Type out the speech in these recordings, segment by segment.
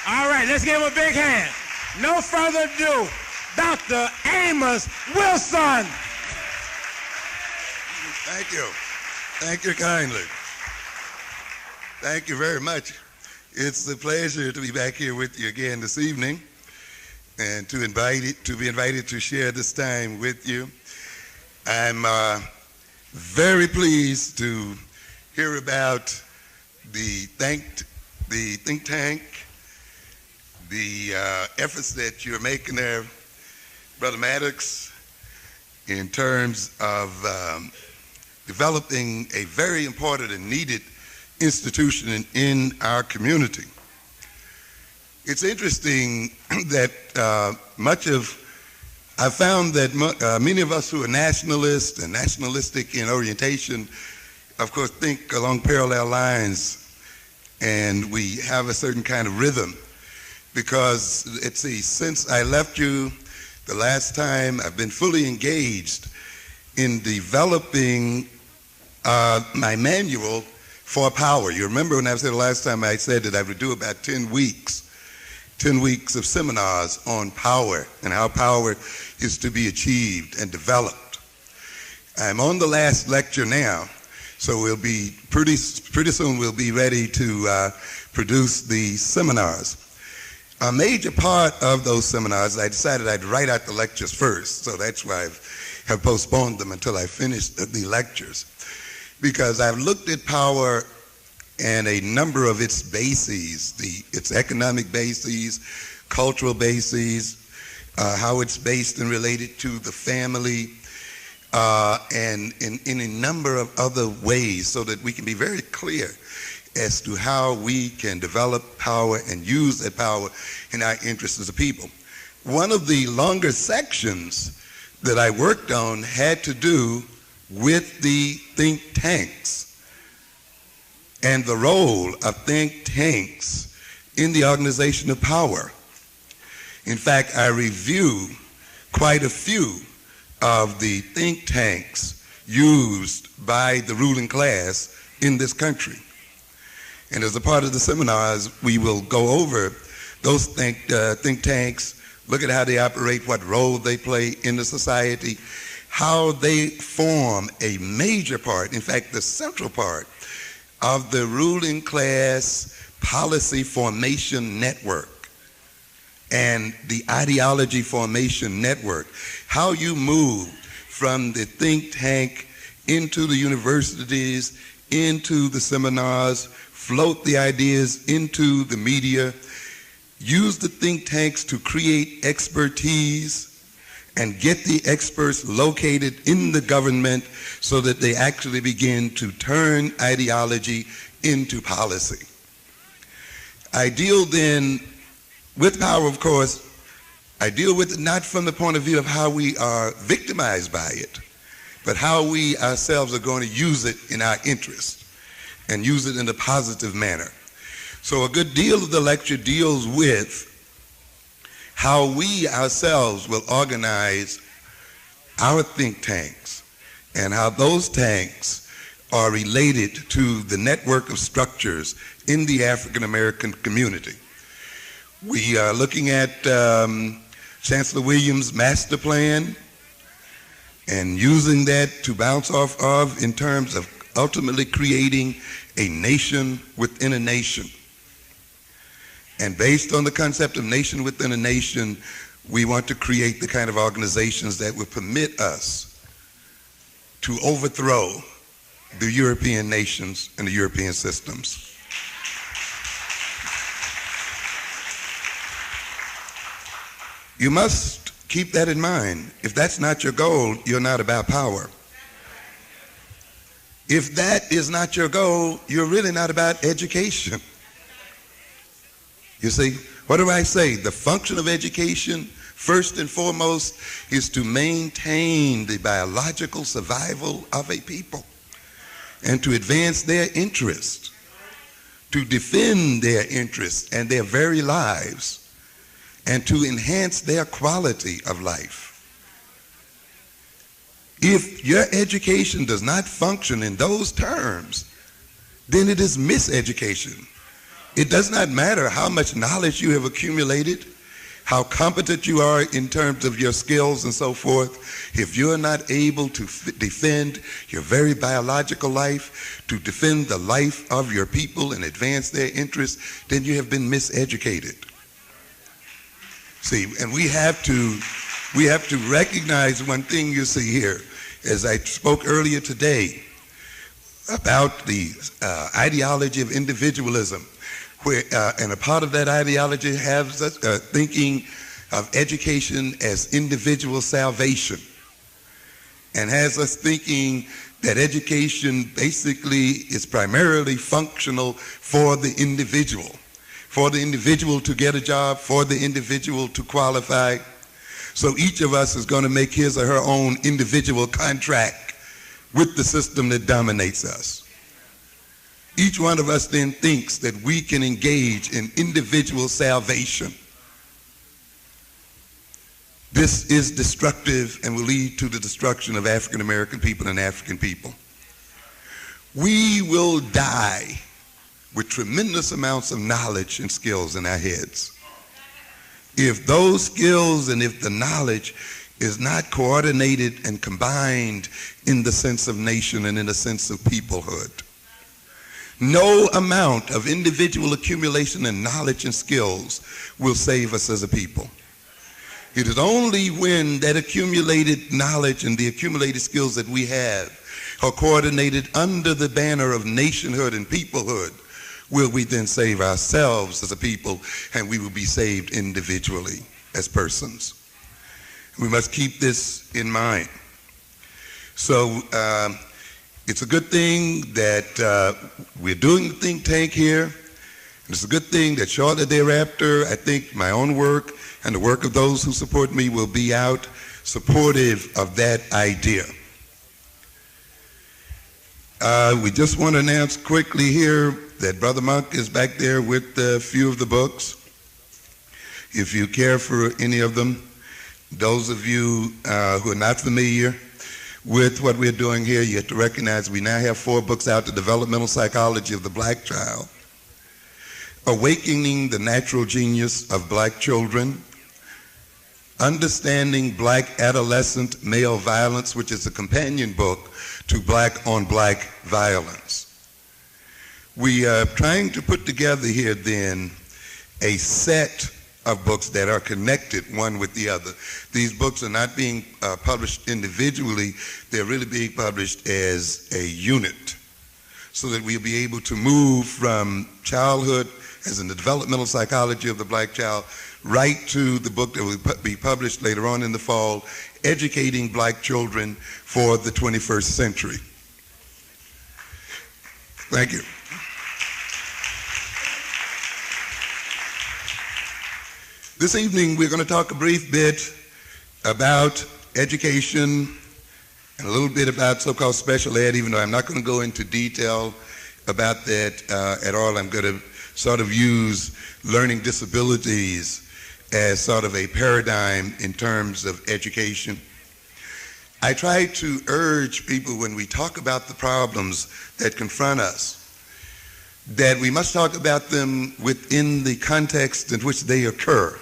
All right, let's give him a big hand. No further ado, Dr. Amos Wilson. Thank you. Thank you kindly. Thank you very much. It's a pleasure to be back here with you again this evening and to be invited to share this time with you. I'm very pleased to hear about the think tank, the efforts that you're making there, Brother Maddox, in terms of developing a very important and needed institution in our community. It's interesting that I found that many of us who are nationalists and nationalistic in orientation, of course, think along parallel lines, and we have a certain kind of rhythm. Because, since I left you the last time, I've been fully engaged in developing my manual for power. You remember when I was here the last time, I said that I would do about 10 weeks of seminars on power and how power is to be achieved and developed. I'm on the last lecture now, so we'll be pretty soon we'll be ready to produce the seminars. A major part of those seminars, I decided I'd write out the lectures first, so that's why I have postponed them until I finish the lectures. Because I've looked at power and a number of its bases, its economic bases, cultural bases, how it's based and related to the family, and in a number of other ways, so that we can be very clear as to how we can develop power and use that power in our interests as a people. One of the longer sections that I worked on had to do with the think tanks and the role of think tanks in the organization of power. In fact, I review quite a few of the think tanks used by the ruling class in this country. And as a part of the seminars, we will go over those think tanks, look at how they operate, what role they play in the society, how they form a major part, in fact, the central part of the ruling class policy formation network and the ideology formation network, how you move from the think tank into the universities, into the seminars, float the ideas into the media, use the think tanks to create expertise, and get the experts located in the government so that they actually begin to turn ideology into policy. I deal then with power, of course. I deal with it not from the point of view of how we are victimized by it, but how we ourselves are going to use it in our interest and use it in a positive manner. So a good deal of the lecture deals with how we ourselves will organize our think tanks and how those tanks are related to the network of structures in the African American community. We are looking at Chancellor Williams' master plan and using that to bounce off of in terms of ultimately creating a nation within a nation. And based on the concept of nation within a nation, we want to create the kind of organizations that would permit us to overthrow the European nations and the European systems. You must keep that in mind. If that's not your goal, you're not about power. If that is not your goal, you're really not about education. You see, what do I say? The function of education, first and foremost, is to maintain the biological survival of a people and to advance their interest, to defend their interests and their very lives, and to enhance their quality of life. If your education does not function in those terms, then it is miseducation. It does not matter how much knowledge you have accumulated, how competent you are in terms of your skills and so forth. If you're not able to defend your very biological life, to defend the life of your people and advance their interests, then you have been miseducated. See, and we have to recognize one thing you see here. As I spoke earlier today about the ideology of individualism, where, and a part of that ideology has us thinking of education as individual salvation, and has us thinking that education basically is primarily functional for the individual to get a job, for the individual to qualify. So each of us is going to make his or her own individual contract with the system that dominates us. Each one of us then thinks that we can engage in individual salvation. This is destructive and will lead to the destruction of African American people and African people. We will die with tremendous amounts of knowledge and skills in our heads. If those skills and if the knowledge is not coordinated and combined in the sense of nation and in the sense of peoplehood, no amount of individual accumulation and knowledge and skills will save us as a people. It is only when that accumulated knowledge and the accumulated skills that we have are coordinated under the banner of nationhood and peoplehood will we then save ourselves as a people, and we will be saved individually as persons. We must keep this in mind. So it's a good thing that we're doing the think tank here. And it's a good thing that shortly thereafter, I think my own work and the work of those who support me will be out supportive of that idea. We just want to announce quickly here that Brother Monk is back there with a few of the books. If you care for any of them, those of you who are not familiar with what we're doing here, you have to recognize we now have 4 books out: The Developmental Psychology of the Black Child, Awakening the Natural Genius of Black Children, Understanding Black Adolescent Male Violence, which is a companion book to Black on Black Violence. We are trying to put together here then a set of books that are connected one with the other. These books are not being published individually, they're really being published as a unit, so that we'll be able to move from childhood, as in the developmental psychology of the black child, right to the book that will be published later on in the fall, Educating Black Children for the 21st Century. Thank you. This evening we're going to talk a brief bit about education and a little bit about so-called special ed, even though I'm not going to go into detail about that at all. I'm going to sort of use learning disabilities as sort of a paradigm in terms of education. I try to urge people when we talk about the problems that confront us, that we must talk about them within the context in which they occur.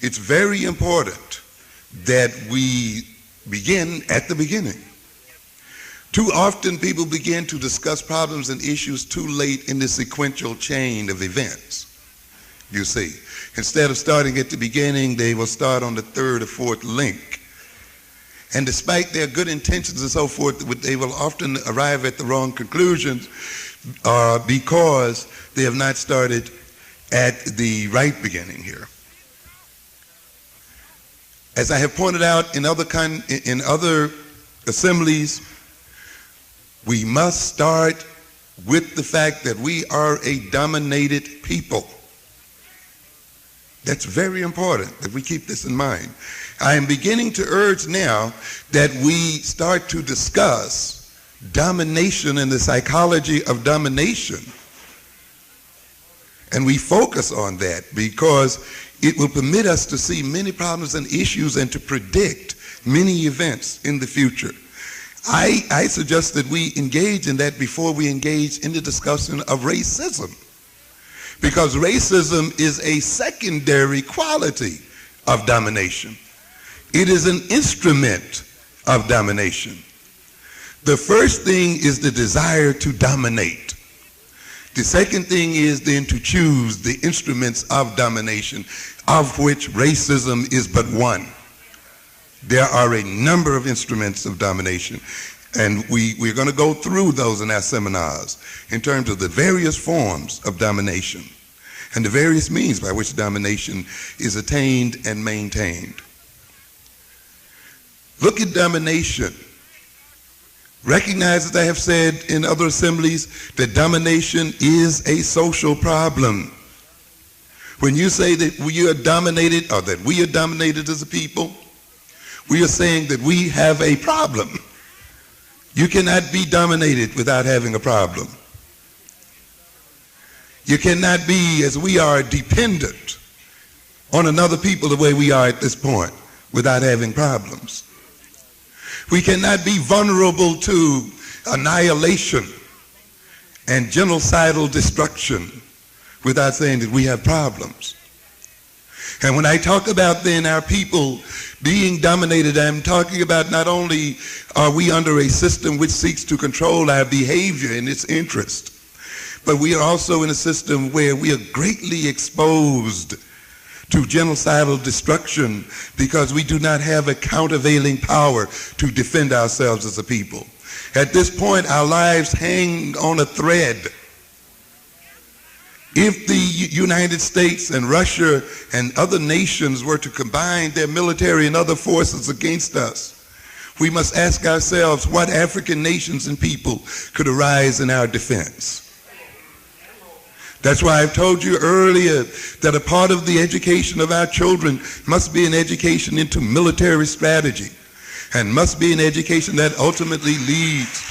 It's very important that we begin at the beginning. Too often people begin to discuss problems and issues too late in the sequential chain of events, you see. Instead of starting at the beginning, they will start on the 3rd or 4th link. And despite their good intentions and so forth, they will often arrive at the wrong conclusions because they have not started at the right beginning here. As I have pointed out in other assemblies, we must start with the fact that we are a dominated people. That's very important that we keep this in mind. I am beginning to urge now that we start to discuss domination and the psychology of domination. And we focus on that because it will permit us to see many problems and issues and to predict many events in the future. I suggest that we engage in that before we engage in the discussion of racism, because racism is a secondary quality of domination. It is an instrument of domination. The first thing is the desire to dominate. The second thing is then to choose the instruments of domination, of which racism is but one. There are a number of instruments of domination, and we're going to go through those in our seminars in terms of the various forms of domination and the various means by which domination is attained and maintained. Look at domination. Recognize, as I have said in other assemblies, that domination is a social problem. When you say that we are dominated, or that we are dominated as a people, we are saying that we have a problem. You cannot be dominated without having a problem. You cannot be, as we are, dependent on another people the way we are at this point without having problems. We cannot be vulnerable to annihilation and genocidal destruction without saying that we have problems. And when I talk about then our people being dominated, I'm talking about not only are we under a system which seeks to control our behavior in its interest, but we are also in a system where we are greatly exposed to genocidal destruction because we do not have a countervailing power to defend ourselves as a people. At this point, our lives hang on a thread. If the United States and Russia and other nations were to combine their military and other forces against us, we must ask ourselves what African nations and people could arise in our defense. That's why I've told you earlier that a part of the education of our children must be an education into military strategy, and must be an education that ultimately leads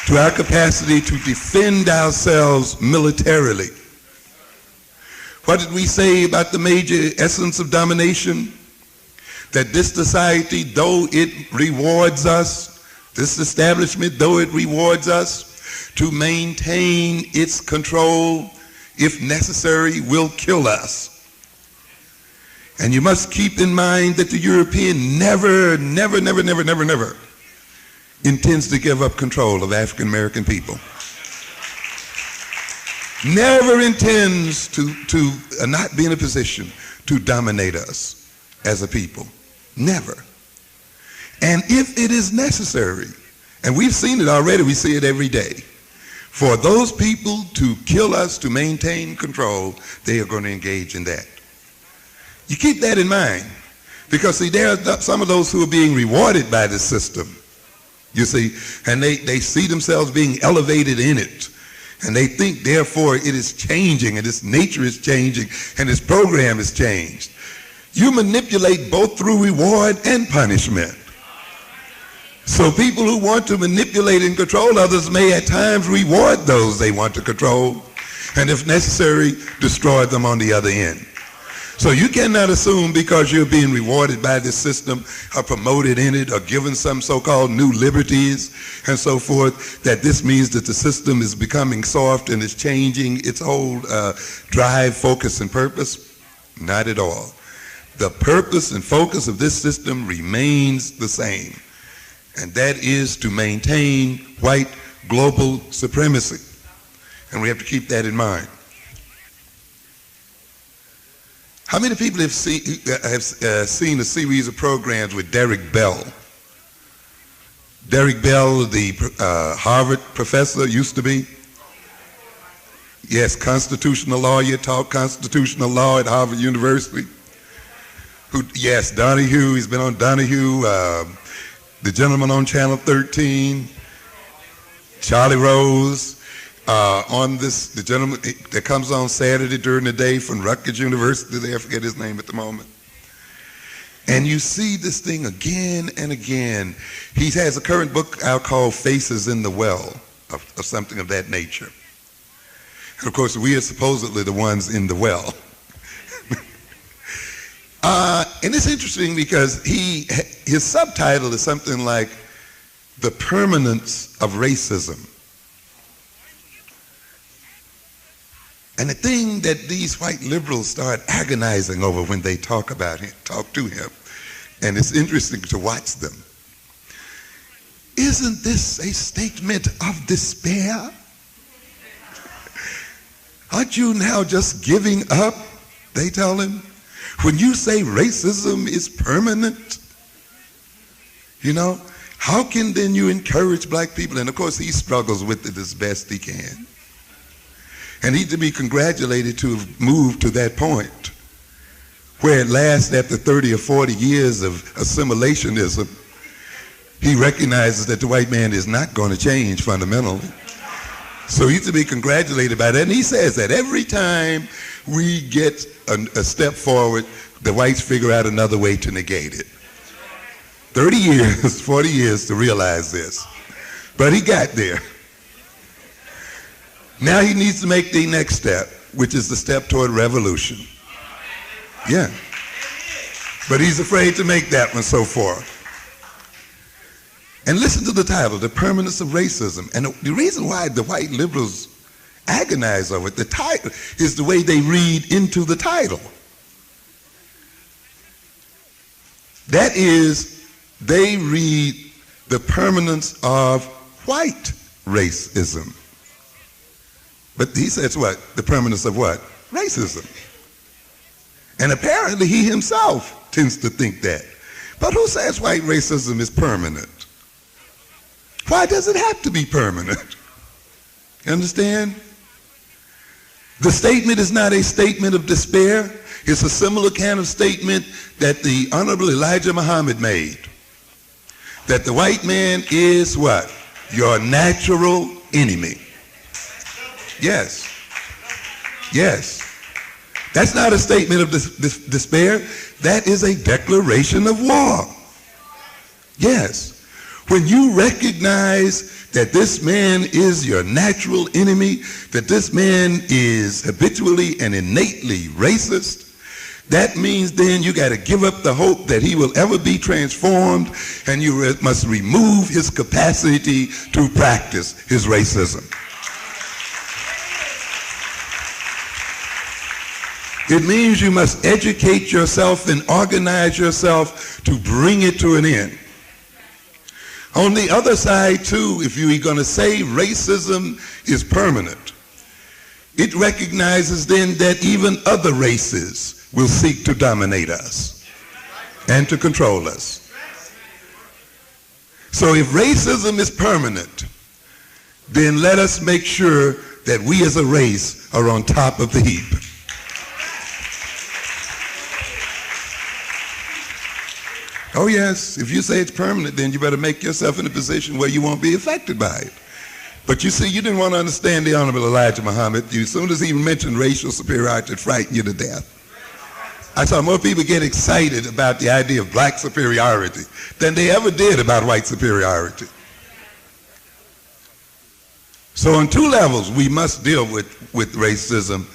to our capacity to defend ourselves militarily. What did we say about the major essence of domination? That this society, though it rewards us, this establishment, though it rewards us, to maintain its control, if necessary, will kill us. And you must keep in mind that the European never intends to give up control of African American people. Never intends to not be in a position to dominate us as a people. Never. And if it is necessary, and we've seen it already, we see it every day, for those people to kill us to maintain control, they are going to engage in that. You keep that in mind, because see, there are some of those who are being rewarded by this system, you see, and they see themselves being elevated in it, and they think therefore it is changing, and its nature is changing, and its program is changed. You manipulate both through reward and punishment. So people who want to manipulate and control others may at times reward those they want to control, and if necessary, destroy them on the other end. So you cannot assume because you're being rewarded by this system or promoted in it or given some so-called new liberties and so forth, that this means that the system is becoming soft and is changing its whole drive, focus, and purpose. Not at all. The purpose and focus of this system remains the same, and that is to maintain white global supremacy. And we have to keep that in mind. How many people have seen a series of programs with Derek Bell? Derek Bell, the Harvard professor, used to be. Yes, constitutional lawyer, taught constitutional law at Harvard University. Yes, Donahue, he's been on Donahue, the gentleman on Channel 13, Charlie Rose. The gentleman that comes on Saturday during the day from Rutgers University, I forget his name at the moment. And you see this thing again and again. He has a current book out called Faces in the Well, of something of that nature. And of course, we are supposedly the ones in the well. And it's interesting because his subtitle is something like The Permanence of Racism. And the thing that these white liberals start agonizing over when they talk about him, talk to him, and it's interesting to watch them. Isn't this a statement of despair? Aren't you now just giving up? They tell him. When you say racism is permanent, you know, how can then you encourage black people? And of course he struggles with it as best he can. And he's to be congratulated to have moved to that point where at last, after 30 or 40 years of assimilationism, he recognizes that the white man is not going to change fundamentally. So he's to be congratulated by that. And he says that every time we get a step forward, the whites figure out another way to negate it. 30 years, 40 years to realize this. But he got there. Now he needs to make the next step, which is the step toward revolution. Yeah. But he's afraid to make that one so far. And listen to the title, The Permanence of Racism. And the reason why the white liberals agonize over it, the title is the way they read into the title. That is, they read the permanence of white racism. But he says what? The permanence of what? Racism. And apparently he himself tends to think that. But who says white racism is permanent? Why does it have to be permanent? You understand? The statement is not a statement of despair. It's a similar kind of statement that the Honorable Elijah Muhammad made. That the white man is what? Your natural enemy. Yes. Yes. That's not a statement of despair. That is a declaration of war. Yes. When you recognize that this man is your natural enemy, that this man is habitually and innately racist, that means then you got to give up the hope that he will ever be transformed, and you must remove his capacity to practice his racism. It means you must educate yourself and organize yourself to bring it to an end. On the other side, too, if you're going to say racism is permanent, it recognizes then that even other races will seek to dominate us and to control us. So if racism is permanent, then let us make sure that we as a race are on top of the heap. Oh yes, if you say it's permanent, then you better make yourself in a position where you won't be affected by it. But you see, you didn't want to understand the Honorable Elijah Muhammad. As soon as he mentioned racial superiority, it frightened you to death. I saw more people get excited about the idea of black superiority than they ever did about white superiority. So on two levels, we must deal with racism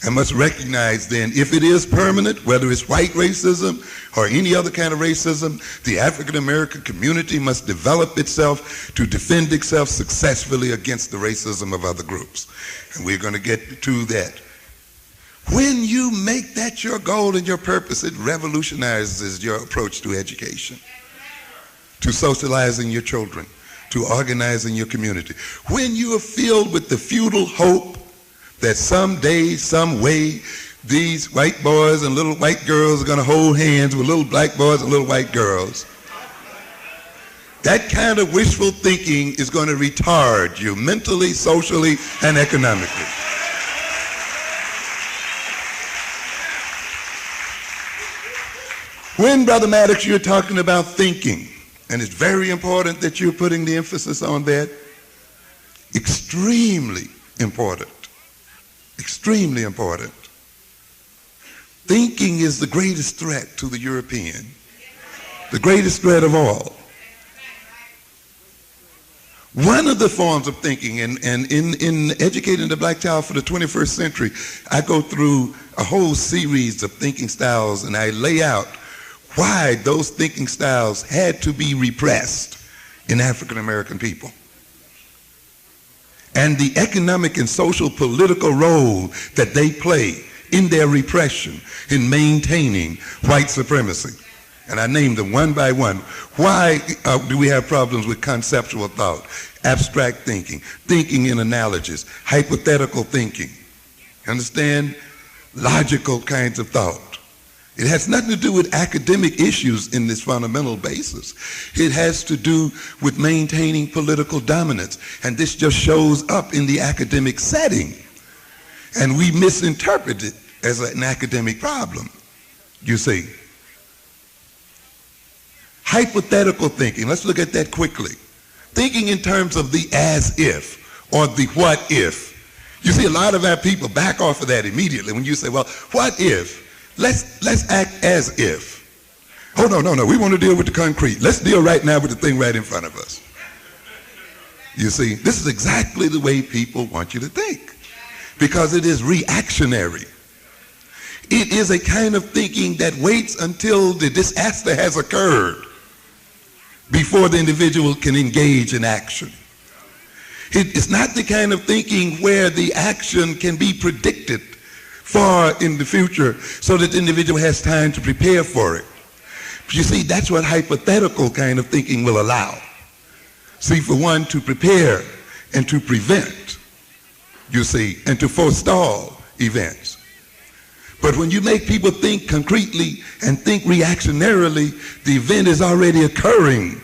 and must recognize then, if it is permanent, whether it's white racism or any other kind of racism, the African American community must develop itself to defend itself successfully against the racism of other groups. And we're going to get to that. When you make that your goal and your purpose, it revolutionizes your approach to education, to socializing your children, to organizing your community. When you are filled with the futile hope that someday, some way, these white boys and little white girls are going to hold hands with little black boys and little white girls, that kind of wishful thinking is going to retard you mentally, socially, and economically. When, Brother Maddox, you're talking about thinking, and it's very important that you're putting the emphasis on that, extremely important. Extremely important. Thinking is the greatest threat to the European, the greatest threat of all. One of the forms of thinking, and in educating the black child for the 21st century, I go through a whole series of thinking styles, and I lay out why those thinking styles had to be repressed in African American people. and the economic and social political role that they play in their repression, in maintaining white supremacy. And I named them one by one. Why do we have problems with conceptual thought, abstract thinking, thinking in analogies, hypothetical thinking? Understand? Logical kinds of thought. It has nothing to do with academic issues in this fundamental basis. It has to do with maintaining political dominance. And this just shows up in the academic setting. And we misinterpret it as an academic problem, you see. Hypothetical thinking, let's look at that quickly. Thinking in terms of the as if or the what if. You see, a lot of our people back off of that immediately when you say, well, what if? Let's act as if. Oh, no, we want to deal with the concrete. Let's deal right now with the thing right in front of us. You see, this is exactly the way people want you to think, because it is reactionary. It is a kind of thinking that waits until the disaster has occurred before the individual can engage in action. It's not the kind of thinking where the action can be predicted far in the future so that the individual has time to prepare for it. But you see, that's what hypothetical kind of thinking will allow. See, for one, to prepare and to prevent, you see, and to forestall events. But when you make people think concretely and think reactionarily, the event is already occurring.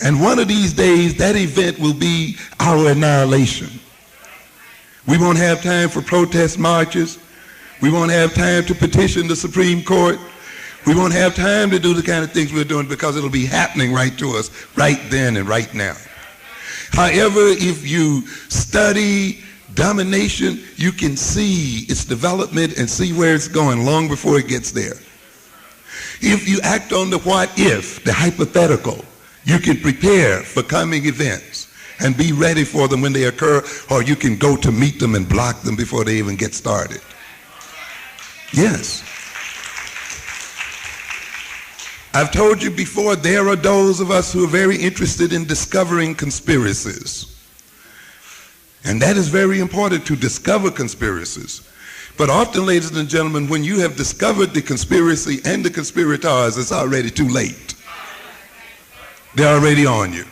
And one of these days, that event will be our annihilation. We won't have time for protest marches. We won't have time to petition the Supreme Court. We won't have time to do the kind of things we're doing because it'll be happening right to us right then and right now. However, if you study domination, you can see its development and see where it's going long before it gets there. If you act on the what if, the hypothetical, you can prepare for coming events and be ready for them when they occur, or you can go to meet them and block them before they even get started. Yes. I've told you before, there are those of us who are very interested in discovering conspiracies. And that is very important, to discover conspiracies. But often, ladies and gentlemen, when you have discovered the conspiracy and the conspirators, it's already too late. They're already on you.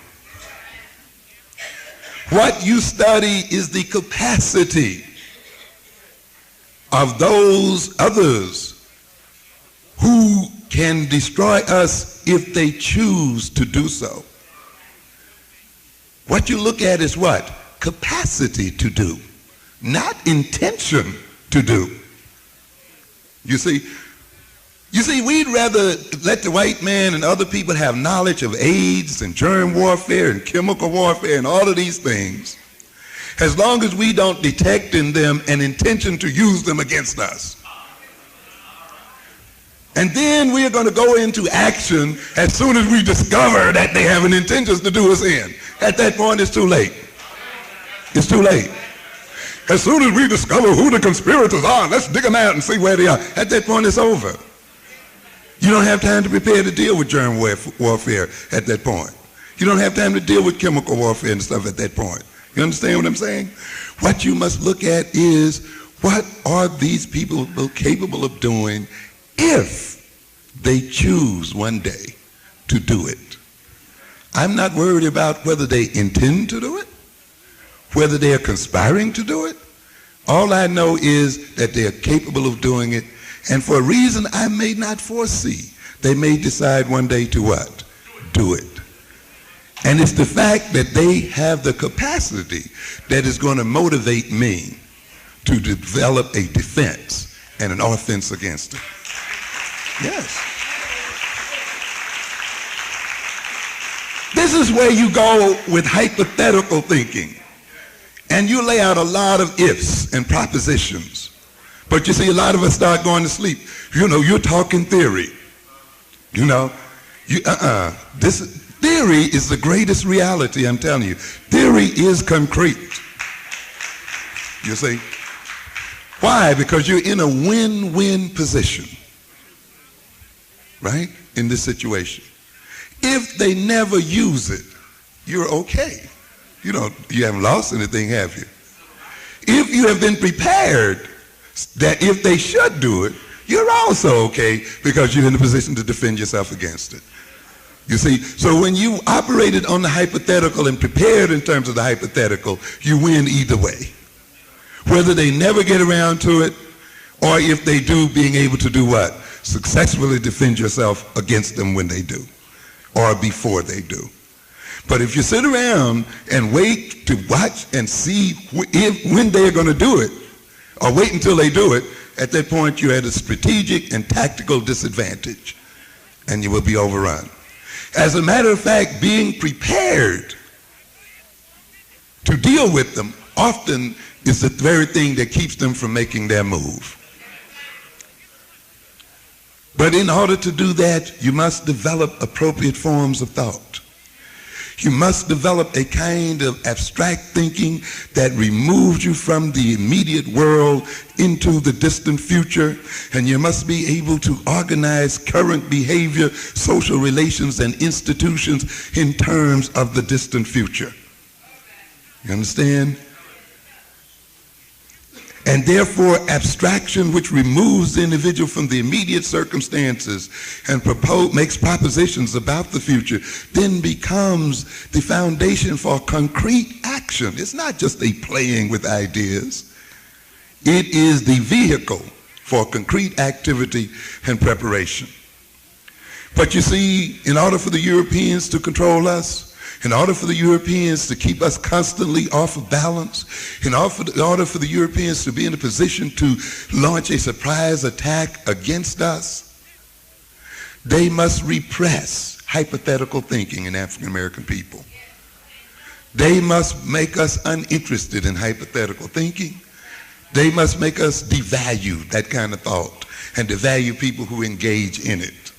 What you study is the capacity of those others who can destroy us if they choose to do so. What you look at is what? Capacity to do, not intention to do. You see, we'd rather let the white man and other people have knowledge of AIDS and germ warfare and chemical warfare and all of these things, as long as we don't detect in them an intention to use them against us. And then we are going to go into action as soon as we discover that they have an intention to do us in. At that point, it's too late. It's too late. As soon as we discover who the conspirators are, let's dig them out and see where they are. At that point, it's over. You don't have time to prepare to deal with germ warfare at that point. You don't have time to deal with chemical warfare and stuff at that point. You understand what I'm saying? What you must look at is, what are these people capable of doing if they choose one day to do it? I'm not worried about whether they intend to do it, whether they are conspiring to do it. All I know is that they are capable of doing it, and for a reason I may not foresee, they may decide one day to what? Do it. And it's the fact that they have the capacity that is going to motivate me to develop a defense and an offense against it. Yes. This is where you go with hypothetical thinking. And you lay out a lot of ifs and propositions. But you see, a lot of us start going to sleep. You know, you're talking theory. You know, this theory is the greatest reality, I'm telling you. Theory is concrete. You see? Why? Because you're in a win-win position, right, in this situation. If they never use it, you're okay. You haven't lost anything, have you? If you have been prepared that if they should do it, you're also okay because you're in a position to defend yourself against it. You see, so when you operated on the hypothetical and prepared in terms of the hypothetical, you win either way. Whether they never get around to it, or if they do, being able to do what? Successfully defend yourself against them when they do, or before they do. But if you sit around and wait to watch and see when they're going to do it, or wait until they do it, at that point you're at a strategic and tactical disadvantage, and you will be overrun. As a matter of fact, being prepared to deal with them often is the very thing that keeps them from making their move. But in order to do that, you must develop appropriate forms of thought. You must develop a kind of abstract thinking that removes you from the immediate world into the distant future, and you must be able to organize current behavior, social relations, and institutions in terms of the distant future. You understand? And therefore, abstraction, which removes the individual from the immediate circumstances and makes propositions about the future, then becomes the foundation for concrete action. It's not just a playing with ideas. It is the vehicle for concrete activity and preparation. But you see, in order for the Europeans to control us, in order for the Europeans to keep us constantly off of balance, in order for the Europeans to be in a position to launch a surprise attack against us, they must repress hypothetical thinking in African American people. They must make us uninterested in hypothetical thinking. They must make us devalue that kind of thought and devalue people who engage in it.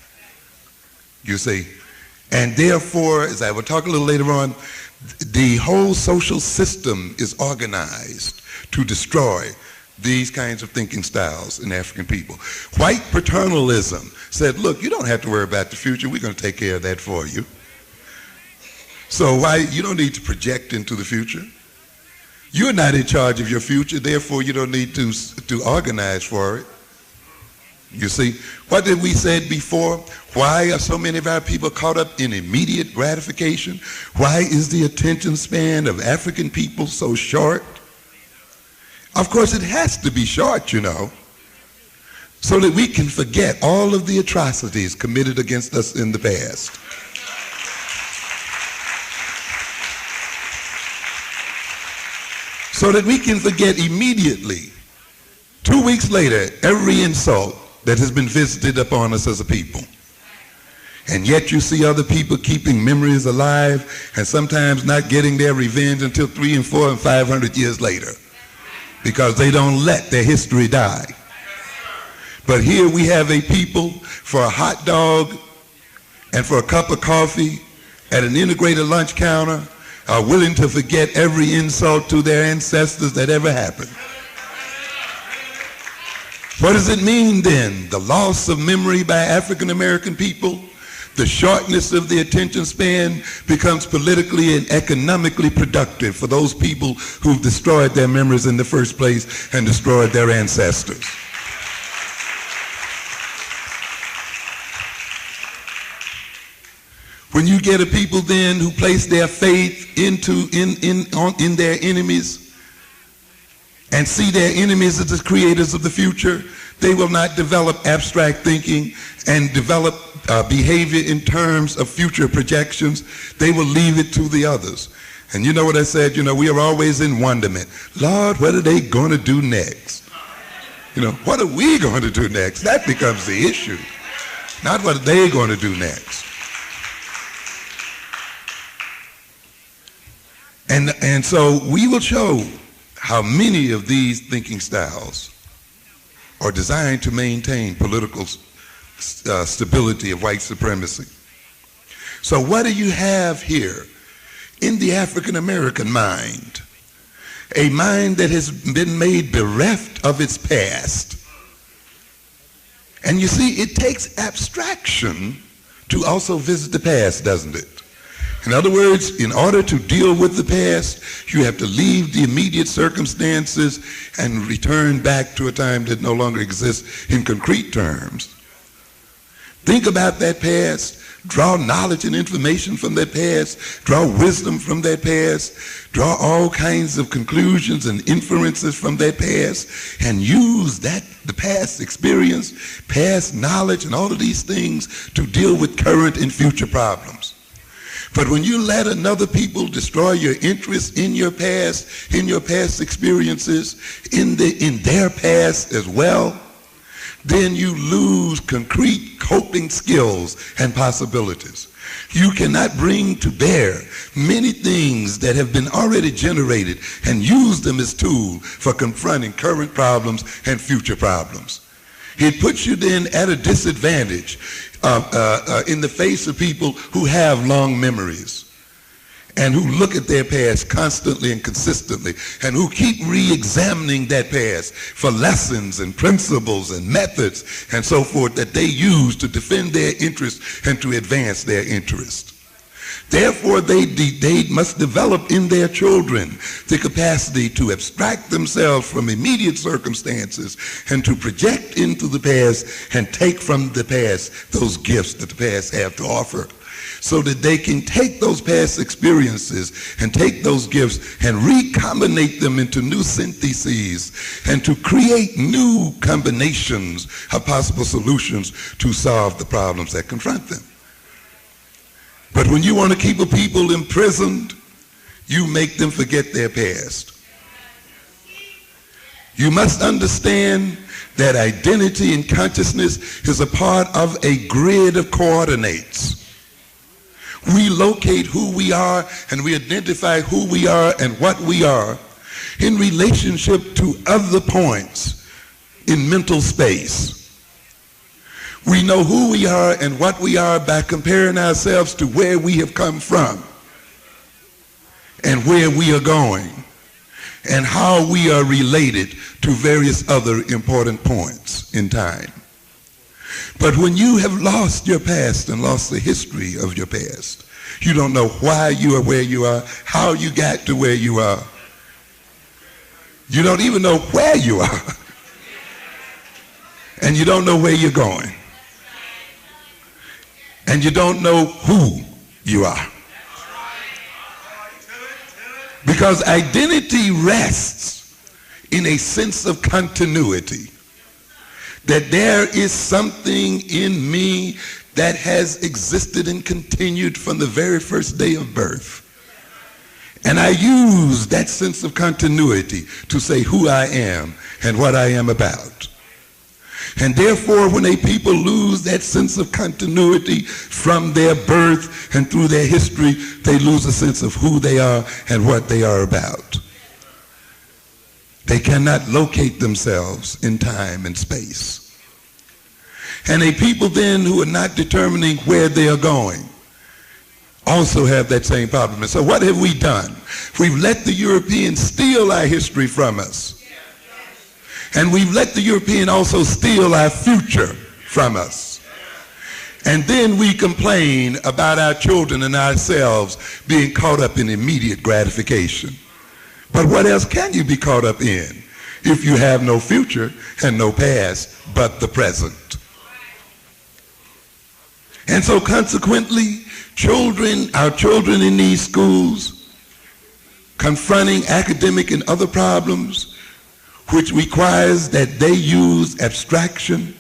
You see? And therefore, as I will talk a little later on, the whole social system is organized to destroy these kinds of thinking styles in African people. White paternalism said, look, you don't have to worry about the future. We're going to take care of that for you. So you don't need to project into the future. You're not in charge of your future, therefore you don't need to organize for it. You see, what did we said before? Why are so many of our people caught up in immediate gratification? Why is the attention span of African people so short? Of course, it has to be short, you know, so that we can forget all of the atrocities committed against us in the past. So that we can forget immediately, 2 weeks later, every insult that has been visited upon us as a people. And yet you see other people keeping memories alive and sometimes not getting their revenge until 300 and 400 and 500 years later because they don't let their history die. But here we have a people for a hot dog and for a cup of coffee at an integrated lunch counter are willing to forget every insult to their ancestors that ever happened. What does it mean then? The loss of memory by African American people, the shortness of the attention span becomes politically and economically productive for those people who've destroyed their memories in the first place and destroyed their ancestors. When you get a people then who place their faith in their enemies, and see their enemies as the creators of the future, they will not develop abstract thinking and develop behavior in terms of future projections. They will leave it to the others. And you know what I said? You know, we are always in wonderment. Lord, what are they going to do next? You know, what are we going to do next? That becomes the issue. Not what are they going to do next. And so we will show how many of these thinking styles are designed to maintain political stability of white supremacy. So what do you have here in the African American mind? A mind that has been made bereft of its past. And you see, it takes abstraction to also visit the past, doesn't it? In other words, in order to deal with the past, you have to leave the immediate circumstances and return back to a time that no longer exists in concrete terms. Think about that past. Draw knowledge and information from that past. Draw wisdom from that past. Draw all kinds of conclusions and inferences from that past, and use the past experience, past knowledge, and all of these things to deal with current and future problems. But when you let another people destroy your interest in your past experiences, in their past as well, then you lose concrete coping skills and possibilities. You cannot bring to bear many things that have been already generated and use them as tools for confronting current problems and future problems. It puts you then at a disadvantage in the face of people who have long memories and who look at their past constantly and consistently, and who keep re-examining that past for lessons and principles and methods and so forth that they use to defend their interests and to advance their interests. Therefore, they must develop in their children the capacity to abstract themselves from immediate circumstances and to project into the past and take from the past those gifts that the past have to offer, so that they can take those past experiences and take those gifts and recombinate them into new syntheses and to create new combinations of possible solutions to solve the problems that confront them. But when you want to keep a people imprisoned, you make them forget their past. You must understand that identity and consciousness is a part of a grid of coordinates. We locate who we are and we identify who we are and what we are in relationship to other points in mental space. We know who we are and what we are by comparing ourselves to where we have come from and where we are going and how we are related to various other important points in time. But when you have lost your past and lost the history of your past, you don't know why you are where you are, how you got to where you are. You don't even know where you are. And you don't know where you're going. And you don't know who you are. Because identity rests in a sense of continuity. That there is something in me that has existed and continued from the very first day of birth. And I use that sense of continuity to say who I am and what I am about. And therefore, when a people lose that sense of continuity from their birth and through their history, they lose a sense of who they are and what they are about. They cannot locate themselves in time and space. And a people then who are not determining where they are going also have that same problem. And so what have we done? We've let the Europeans steal our history from us. And we've let the European also steal our future from us. And then we complain about our children and ourselves being caught up in immediate gratification. But what else can you be caught up in if you have no future and no past but the present? And so consequently, our children in these schools, confronting academic and other problems, which requires that they use abstraction,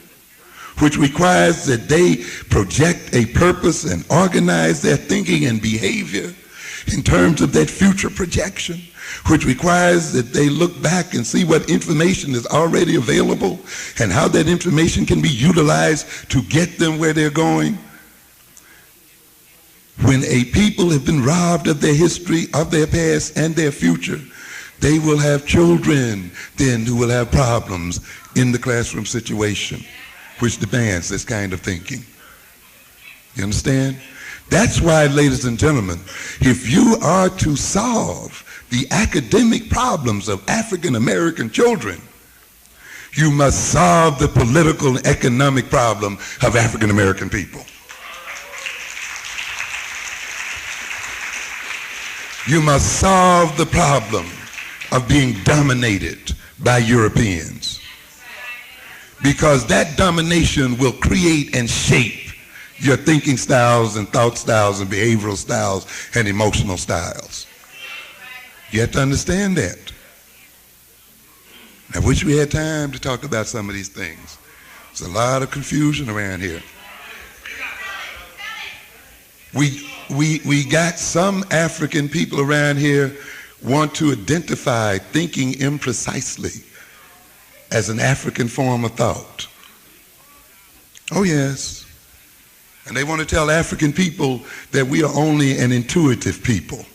which requires that they project a purpose and organize their thinking and behavior in terms of that future projection, which requires that they look back and see what information is already available and how that information can be utilized to get them where they're going. When a people have been robbed of their history, of their past, and their future, they will have children then who will have problems in the classroom situation, which demands this kind of thinking. You understand? That's why, ladies and gentlemen, if you are to solve the academic problems of African American children, you must solve the political and economic problem of African American people. You must solve the problem of being dominated by Europeans, because that domination will create and shape your thinking styles and thought styles and behavioral styles and emotional styles. You have to understand that. I wish we had time to talk about some of these things. There's a lot of confusion around here. We got some African people around here want to identify thinking imprecisely as an African form of thought. Oh yes. And they want to tell African people that we are only an intuitive people,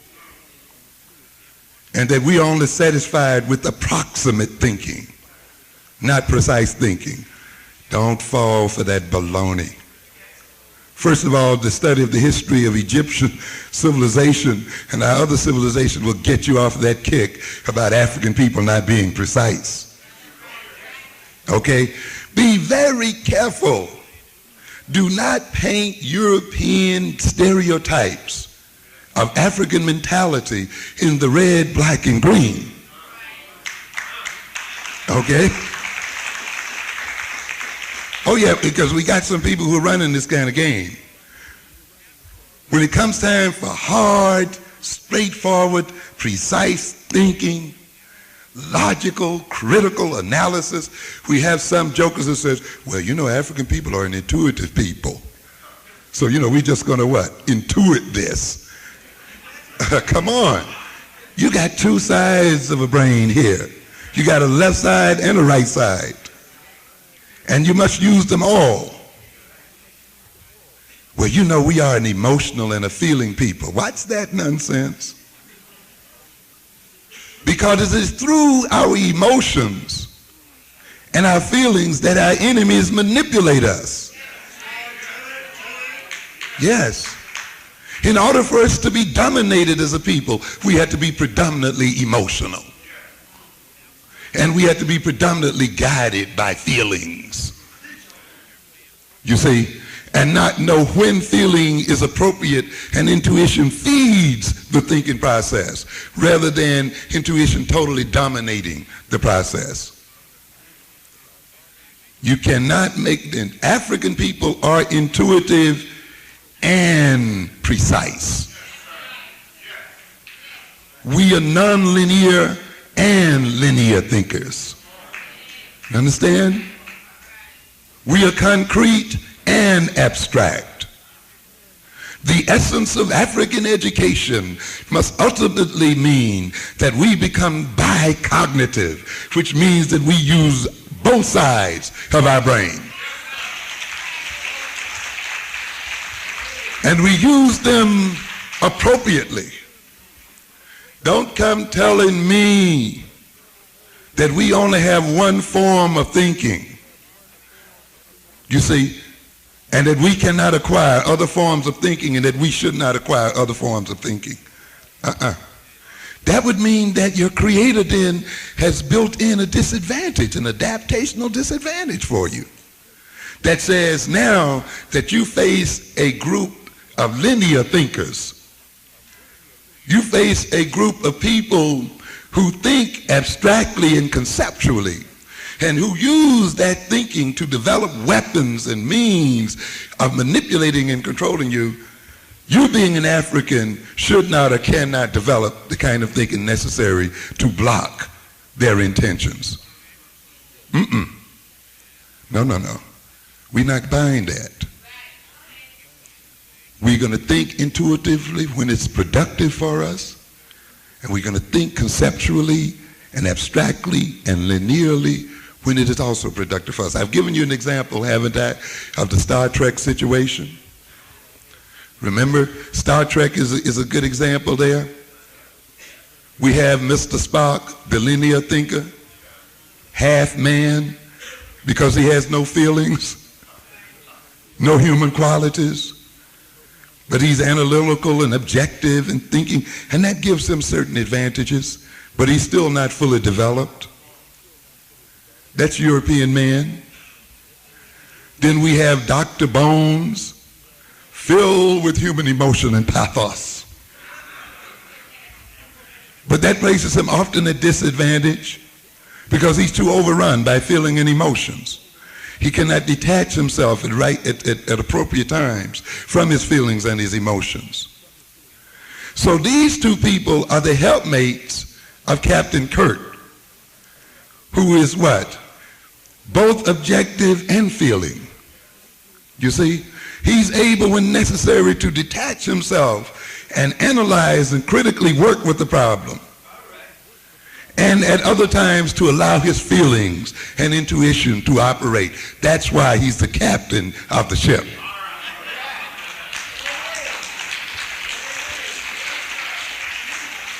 and that we are only satisfied with approximate thinking, not precise thinking. Don't fall for that baloney. First of all, the study of the history of Egyptian civilization and our other civilization will get you off that kick about African people not being precise. Okay? Be very careful. Do not paint European stereotypes of African mentality in the red, black, and green. Okay? Oh yeah, because we got some people who are running this kind of game. When it comes time for hard, straightforward, precise thinking, logical, critical analysis, we have some jokers who says, well, you know, African people are an intuitive people. So, you know, we're just going to what? Intuit this. Come on. You got two sides of a brain here. You got a left side and a right side. And you must use them all. Well, you know, we are an emotional and a feeling people. What's that nonsense? Because it is through our emotions and our feelings that our enemies manipulate us. Yes. In order for us to be dominated as a people, we have to be predominantly emotional. And we have to be predominantly guided by feelings. You see, and not know when feeling is appropriate, and intuition feeds the thinking process rather than intuition totally dominating the process. You cannot make them. African people are intuitive and precise. We are non-linear and linear thinkers. You understand? We are concrete and abstract. The essence of African education must ultimately mean that we become bicognitive, which means that we use both sides of our brain. And we use them appropriately. Don't come telling me that we only have one form of thinking. You see, and that we cannot acquire other forms of thinking, and that we should not acquire other forms of thinking. That would mean that your creator then has built in a disadvantage, an adaptational disadvantage for you. That says now that you face a group of linear thinkers, you face a group of people who think abstractly and conceptually, and who use that thinking to develop weapons and means of manipulating and controlling you. You being an African should not or cannot develop the kind of thinking necessary to block their intentions. No. We're not buying that. We're going to think intuitively when it's productive for us, and we're going to think conceptually and abstractly and linearly when it is also productive for us. I've given you an example, haven't I, of the Star Trek situation. Remember, Star Trek is a good example there. We have Mr. Spock, the linear thinker, half man, because he has no feelings, no human qualities, but he's analytical and objective and thinking, and that gives him certain advantages, but he's still not fully developed. That's European man. Then we have Dr. Bones, filled with human emotion and pathos. But that places him often at disadvantage because he's too overrun by feeling and emotions. He cannot detach himself at appropriate times from his feelings and his emotions. So these two people are the helpmates of Captain Kurt, who is what? Both objective and feeling. You see? He's able when necessary to detach himself and analyze and critically work with the problem. And at other times to allow his feelings and intuition to operate. That's why he's the captain of the ship.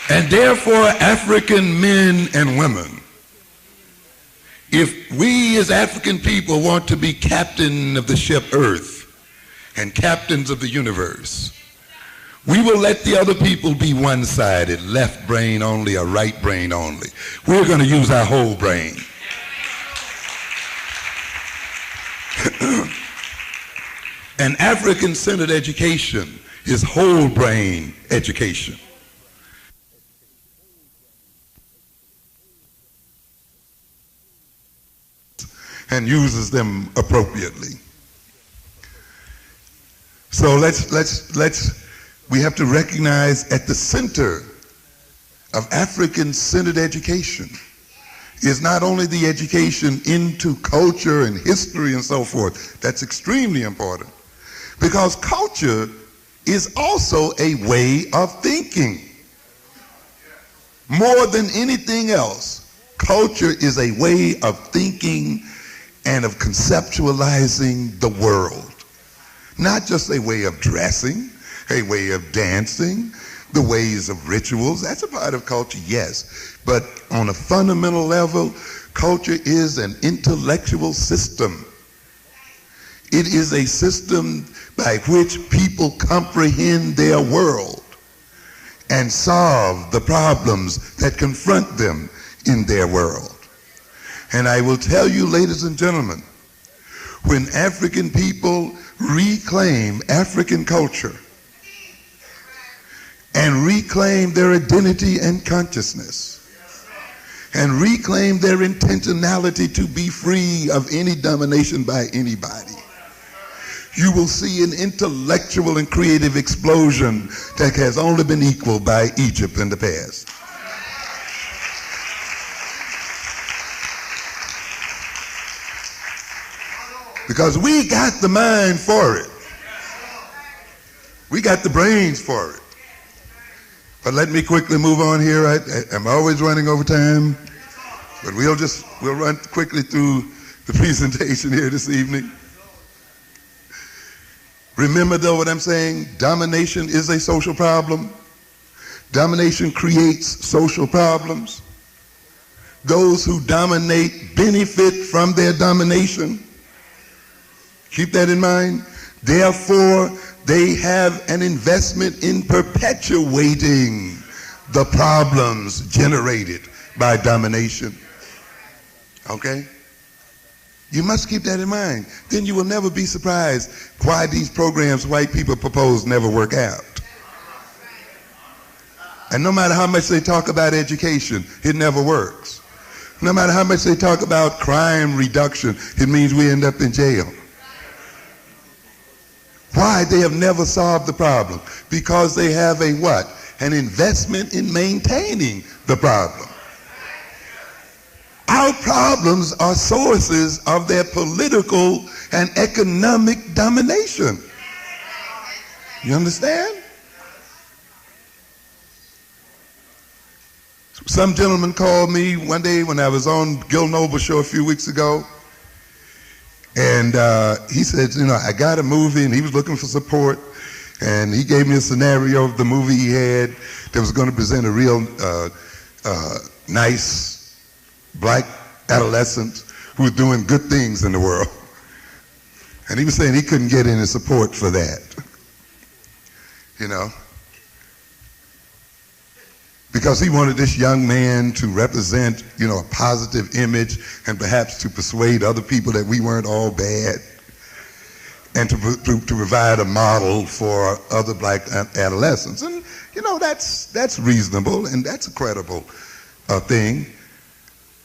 And therefore, African men and women, if we as African people want to be captain of the ship Earth and captains of the universe, we will let the other people be one-sided, left brain only or right brain only. We're going to use our whole brain. An African-centered education is whole brain education. And uses them appropriately. So we have to recognize at the center of African-centered education is not only the education into culture and history and so forth. That's extremely important. Because culture is also a way of thinking. More than anything else, culture is a way of thinking and of conceptualizing the world. Not just a way of dressing, a way of dancing, the ways of rituals. That's a part of culture, yes. But on a fundamental level, culture is an intellectual system. It is a system by which people comprehend their world and solve the problems that confront them in their world. And I will tell you, ladies and gentlemen, when African people reclaim African culture and reclaim their identity and consciousness and reclaim their intentionality to be free of any domination by anybody, you will see an intellectual and creative explosion that has only been equaled by Egypt in the past. Because we got the mind for it. We got the brains for it. But let me quickly move on here. I'm always running over time. But we'll run quickly through the presentation here this evening. Remember though what I'm saying? Domination is a social problem. Domination creates social problems. Those who dominate benefit from their domination. Keep that in mind. Therefore, they have an investment in perpetuating the problems generated by domination. Okay? You must keep that in mind. Then you will never be surprised why these programs white people propose never work out. And no matter how much they talk about education, it never works. No matter how much they talk about crime reduction, it means we end up in jail. Why? They have never solved the problem. Because they have a what? An investment in maintaining the problem. Our problems are sources of their political and economic domination. You understand? Some gentleman called me one day when I was on Gil Noble's show a few weeks ago. And he said, you know, I got a movie, and he was looking for support. And he gave me a scenario of the movie he had that was going to present a real nice black adolescent who was doing good things in the world. And he was saying he couldn't get any support for that, you know, because he wanted this young man to represent, you know, a positive image and perhaps to persuade other people that we weren't all bad. and to provide a model for other black adolescents. And, you know, that's reasonable and that's a credible thing.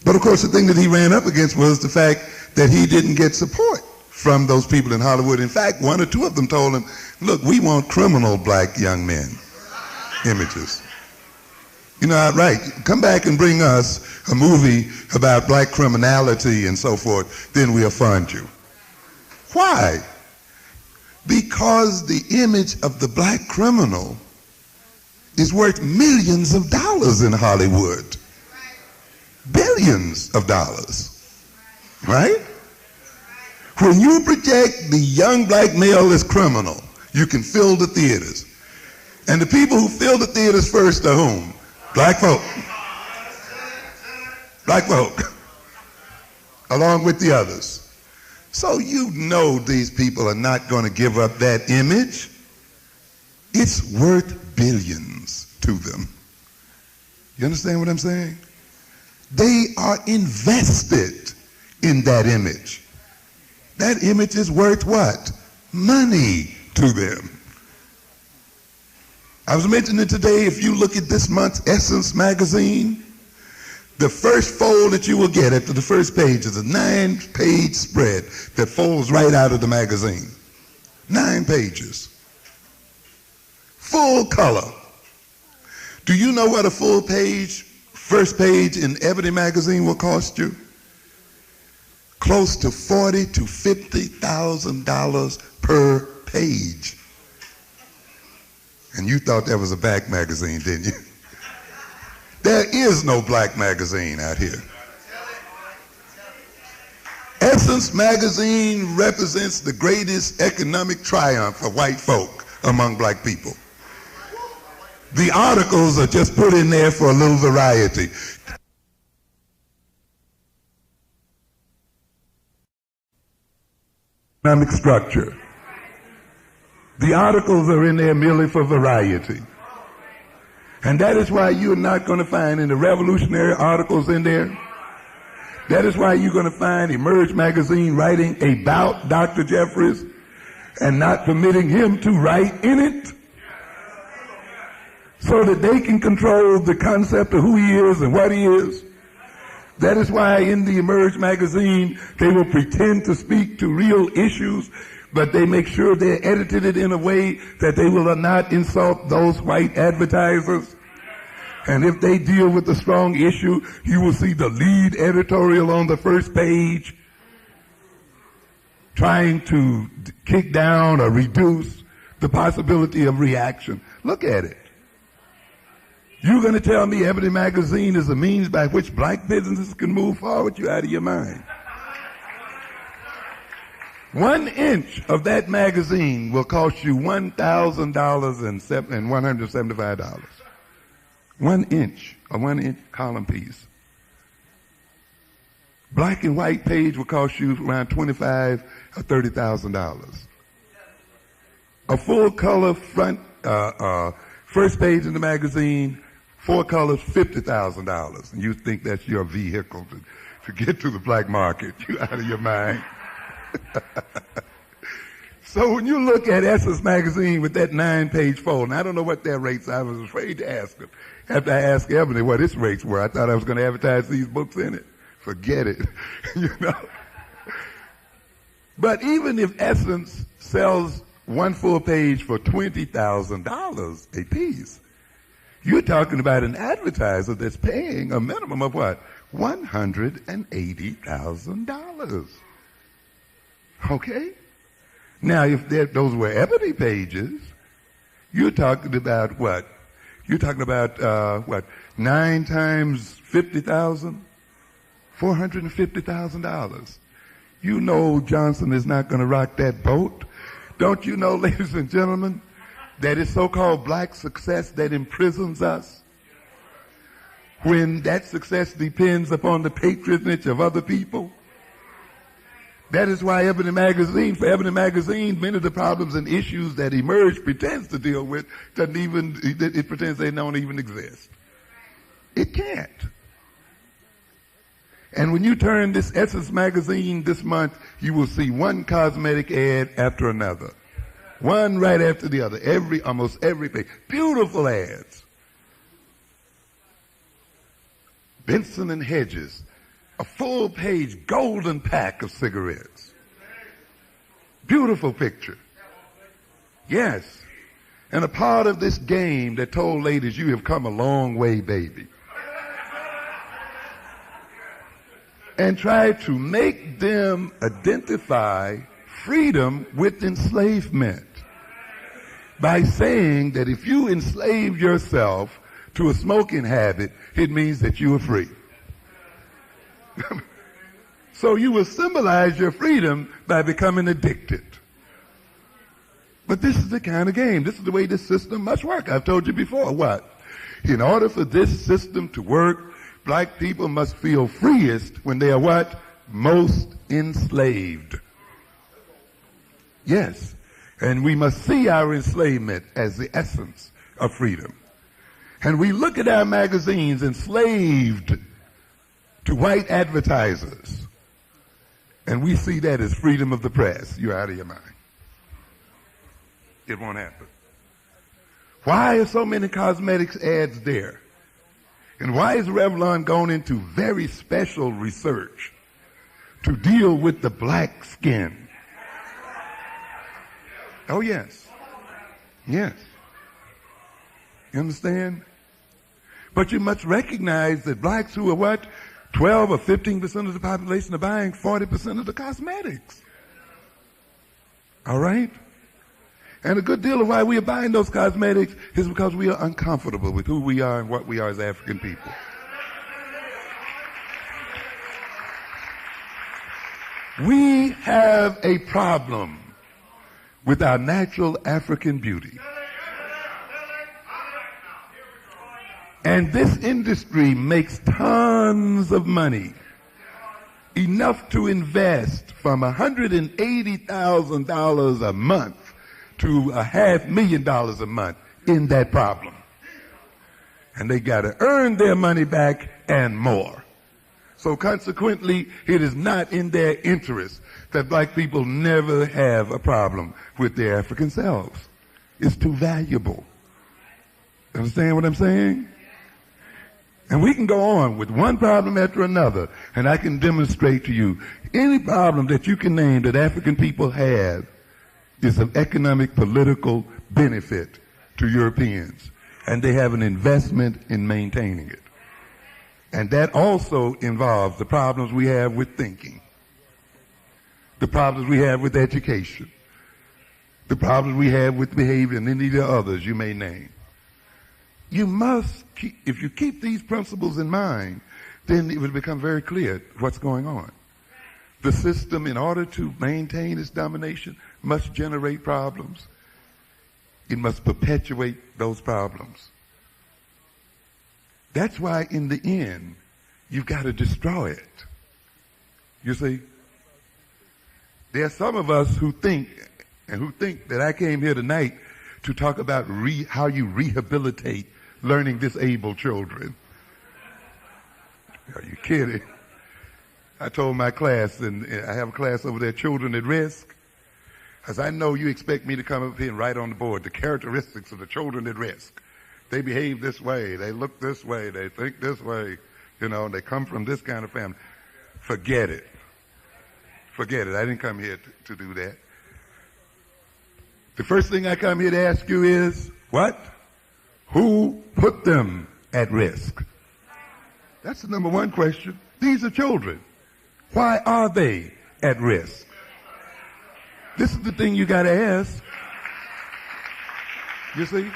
But, of course, the thing that he ran up against was the fact that he didn't get support from those people in Hollywood. In fact, one or two of them told him, look, we want criminal black young men images. You know, right, come back and bring us a movie about black criminality and so forth, then we'll fund you. Why? Because the image of the black criminal is worth millions of dollars in Hollywood. Billions of dollars, right? When you project the young black male as criminal, you can fill the theaters. And the people who fill the theaters first are whom? Black folk. Black folk, along with the others. So you know these people are not going to give up that image. It's worth billions to them. You understand what I'm saying? They are invested in that image. That image is worth what? Money to them. I was mentioning today, if you look at this month's Essence magazine, the first fold that you will get after the first page is a 9-page spread that folds right out of the magazine. 9 pages. Full color. Do you know what a full page, first page in Ebony magazine will cost you? Close to $40,000 to $50,000 per page. And you thought that was a black magazine, didn't you? There is no black magazine out here. Essence magazine represents the greatest economic triumph of white folk among black people. The articles are just put in there for a little variety. Economic structure. The articles are in there merely for variety. And that is why you're not going to find any revolutionary articles in there. That is why you're going to find Emerge magazine writing about Dr. Jeffries and not permitting him to write in it so that they can control the concept of who he is and what he is. That is why in the Emerge magazine, they will pretend to speak to real issues, but they make sure they're edited it in a way that they will not insult those white advertisers. And if they deal with a strong issue, you will see the lead editorial on the first page trying to kick down or reduce the possibility of reaction. Look at it. You're going to tell me Ebony magazine is a means by which black businesses can move forward? You're out of your mind. 1 inch of that magazine will cost you $1,000 and $175. 1 inch, a 1 inch column piece. Black and white page will cost you around $25,000 or $30,000. A full color front, first page in the magazine, 4 colors, $50,000. And you think that's your vehicle to get to the black market. You're out of your mind. So when you look at Essence magazine with that 9-page fold, and I don't know what their rates are, I was afraid to ask them. After I asked Ebony what its rates were, I thought I was going to advertise these books in it. Forget it, you know. But even if Essence sells 1 full page for $20,000 a piece, you're talking about an advertiser that's paying a minimum of what? $180,000. Okay? Now, if those were Ebony pages, you're talking about what? You're talking about, 9 times 50,000? $450,000. You know Johnson is not going to rock that boat. Don't you know, ladies and gentlemen, that it's so-called black success that imprisons us? When that success depends upon the patronage of other people? That is why Ebony magazine, for Ebony magazine, many of the problems and issues that Emerge pretends to deal with, it pretends they don't even exist. It can't. And when you turn this Essence magazine this month you will see one cosmetic ad after another. One right after the other, almost every page. Beautiful ads. Benson and Hedges, a full-page golden pack of cigarettes. Beautiful picture. Yes. And a part of this game that told ladies, you have come a long way, baby. And tried to make them identify freedom with enslavement by saying that if you enslave yourself to a smoking habit, it means that you are free. So you will symbolize your freedom by becoming addicted. But this is the kind of game. This is the way this system must work. I've told you before. What? In order for this system to work, black people must feel freest when they are what? Most enslaved. Yes. And we must see our enslavement as the essence of freedom. And we look at our magazines enslaved to white advertisers. And we see that as freedom of the press. You're out of your mind. It won't happen. Why are so many cosmetics ads there? And why is Revlon going into very special research to deal with the black skin? Oh, yes. Yes. You understand? But you must recognize that blacks who are what? 12 or 15% of the population are buying 40% of the cosmetics. All right? And a good deal of why we are buying those cosmetics is because we are uncomfortable with who we are and what we are as African people. We have a problem with our natural African beauty. And this industry makes tons of money, enough to invest from $180,000 a month to $500,000 a month in that problem. And they got to earn their money back and more. So consequently, it is not in their interest that black people never have a problem with their African selves. It's too valuable. Understand what I'm saying? And we can go on with one problem after another, and I can demonstrate to you any problem that you can name that African people have is an economic, political benefit to Europeans, and they have an investment in maintaining it. And that also involves the problems we have with thinking, the problems we have with education, the problems we have with behavior, and any of the others you may name. You must keep, if you keep these principles in mind, then it will become very clear what's going on. The system, in order to maintain its domination, must generate problems. It must perpetuate those problems. That's why, in the end, you've got to destroy it. You see? There are some of us who think that I came here tonight to talk about how you rehabilitate learning disabled children. Are you kidding? I told my class, and I have a class over there, Children at Risk, as I know you expect me to come up here and write on the board the characteristics of the children at risk. They behave this way, they look this way, they think this way, they come from this kind of family. Forget it. Forget it. I didn't come here to do that. The first thing I come here to ask you is, what? Who put them at risk? That's the number one question. These are children. Why are they at risk? This is the thing you got to ask. You see?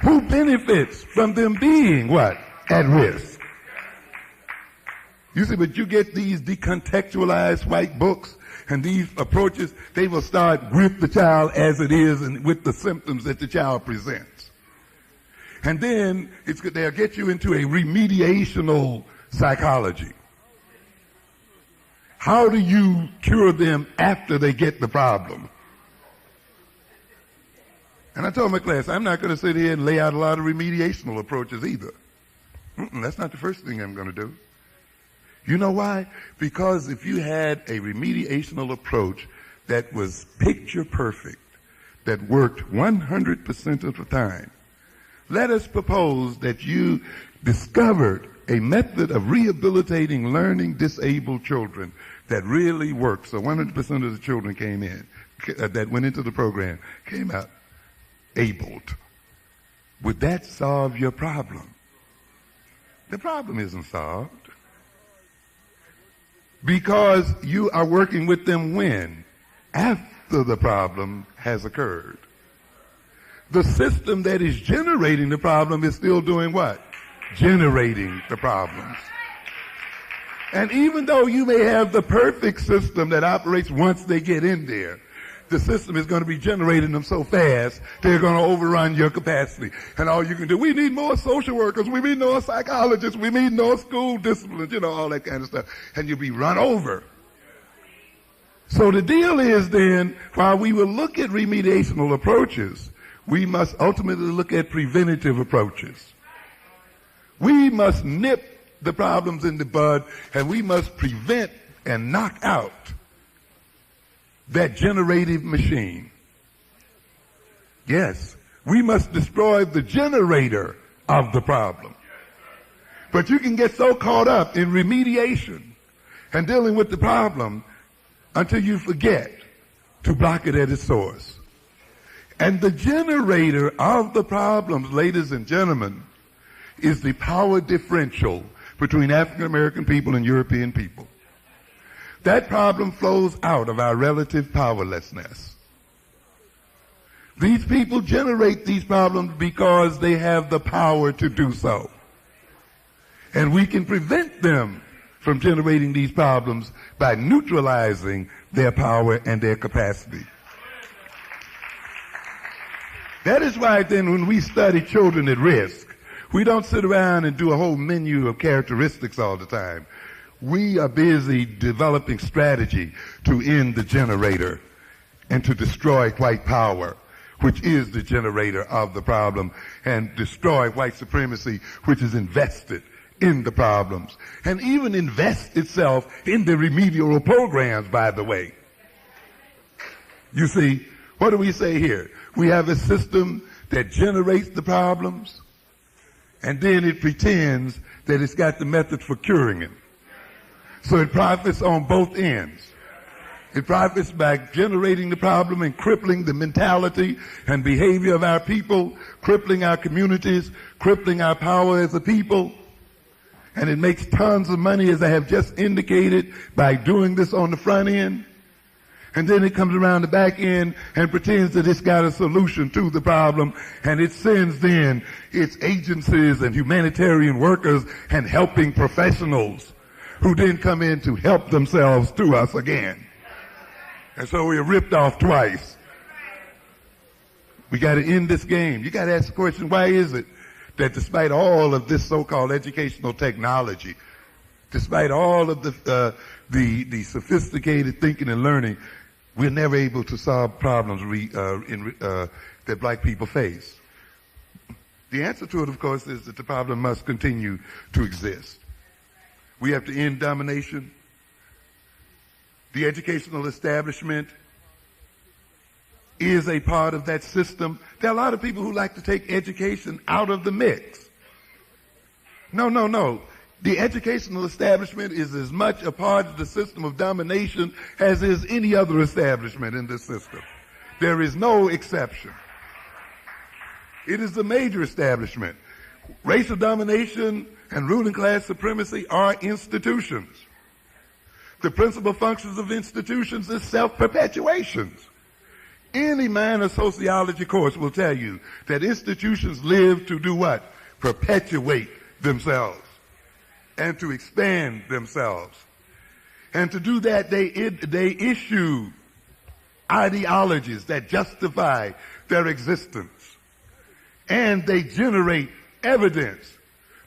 Who benefits from them being what? At risk. You see, but you get these decontextualized white books and these approaches, they will start with the child as it is and with the symptoms that the child presents. And then they'll get you into a remediational psychology. How do you cure them after they get the problem? And I told my class, I'm not going to sit here and lay out a lot of remediational approaches either. That's not the first thing I'm going to do. You know why? Because if you had a remediational approach that was picture perfect, that worked 100% of the time, let us propose that you discovered a method of rehabilitating learning disabled children that really worked. So 100% of the children came in, that went into the program, came out abled. Would that solve your problem? The problem isn't solved. Because you are working with them when? After the problem has occurred. The system that is generating the problem is still doing what? Generating the problems. And even though you may have the perfect system that operates once they get in there, the system is going to be generating them so fast, they're going to overrun your capacity. And all you can do, we need more social workers, we need more psychologists, we need more school disciplines, all that kind of stuff. And you'll be run over. So the deal is then, while we will look at remediational approaches, we must ultimately look at preventative approaches. We must nip the problems in the bud, and we must prevent and knock out that generative machine. Yes, we must destroy the generator of the problem. But you can get so caught up in remediation and dealing with the problem until you forget to block it at its source. And the generator of the problems, ladies and gentlemen, is the power differential between African American people and European people. That problem flows out of our relative powerlessness. These people generate these problems because they have the power to do so. And we can prevent them from generating these problems by neutralizing their power and their capacity. That is why then when we study children at risk, we don't sit around and do a whole menu of characteristics all the time. We are busy developing strategy to end the generator and to destroy white power, which is the generator of the problem, and destroy white supremacy, which is invested in the problems, and even invest itself in the remedial programs, by the way. You see, what do we say here? We have a system that generates the problems, and then it pretends that it's got the method for curing it. So it profits on both ends. It profits by generating the problem and crippling the mentality and behavior of our people, crippling our communities, crippling our power as a people. And it makes tons of money, as I have just indicated, by doing this on the front end. And then it comes around the back end and pretends that it's got a solution to the problem, and it sends then its agencies and humanitarian workers and helping professionals who then come in to help themselves to us again. And so we are ripped off twice. We got to end this game. You got to ask the question, why is it that despite all of this so-called educational technology, despite all of the sophisticated thinking and learning, we're never able to solve problems that black people face? The answer to it, of course, is that the problem must continue to exist. We have to end domination. The educational establishment is a part of that system. There are a lot of people who like to take education out of the mix. No. The educational establishment is as much a part of the system of domination as is any other establishment in this system. There is no exception. It is the major establishment. Racial domination and ruling class supremacy are institutions. The principal functions of institutions is self-perpetuations. Any minor sociology course will tell you that institutions live to do what? Perpetuate themselves and to expand themselves. And to do that, they issue ideologies that justify their existence. And they generate evidence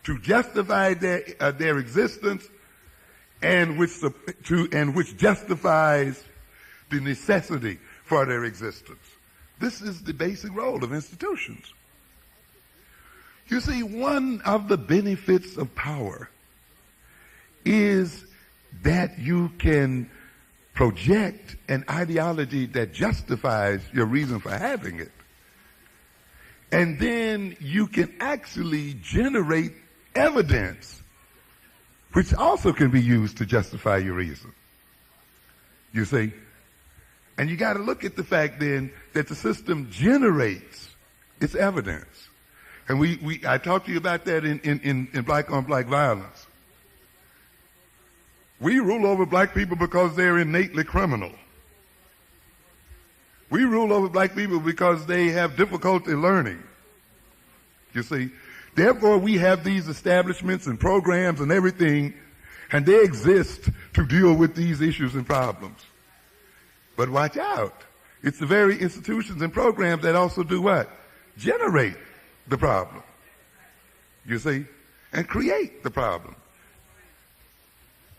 to justify their existence, and which justifies the necessity for their existence. This is the basic role of institutions. You see, one of the benefits of power is that you can project an ideology that justifies your reason for having it. And then you can actually generate evidence which also can be used to justify your reason. You see? And you got to look at the fact then that the system generates its evidence. And I talked to you about that in black on black violence. We rule over black people because they're innately criminal. We rule over black people because they have difficulty learning. You see? Therefore, we have these establishments and programs and everything, and they exist to deal with these issues and problems. But watch out. It's the very institutions and programs that also do what? Generate the problem. You see? And create the problem.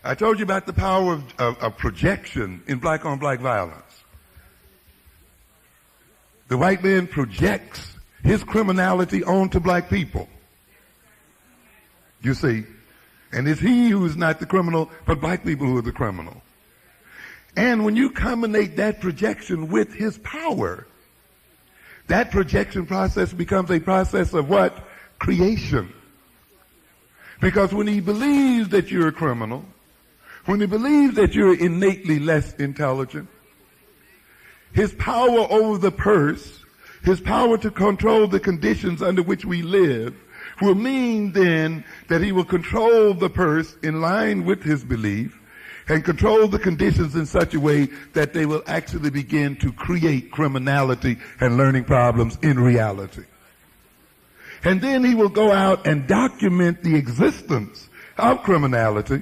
I told you about the power of projection in black on black violence. The white man projects his criminality onto black people. You see? And it's he who is not the criminal, but black people who are the criminal. And when you combine that projection with his power, that projection process becomes a process of what? Creation. Because when he believes that you're a criminal, when he believes that you're innately less intelligent, his power over the purse, his power to control the conditions under which we live, will mean then that he will control the purse in line with his belief and control the conditions in such a way that they will actually begin to create criminality and learning problems in reality. And then he will go out and document the existence of criminality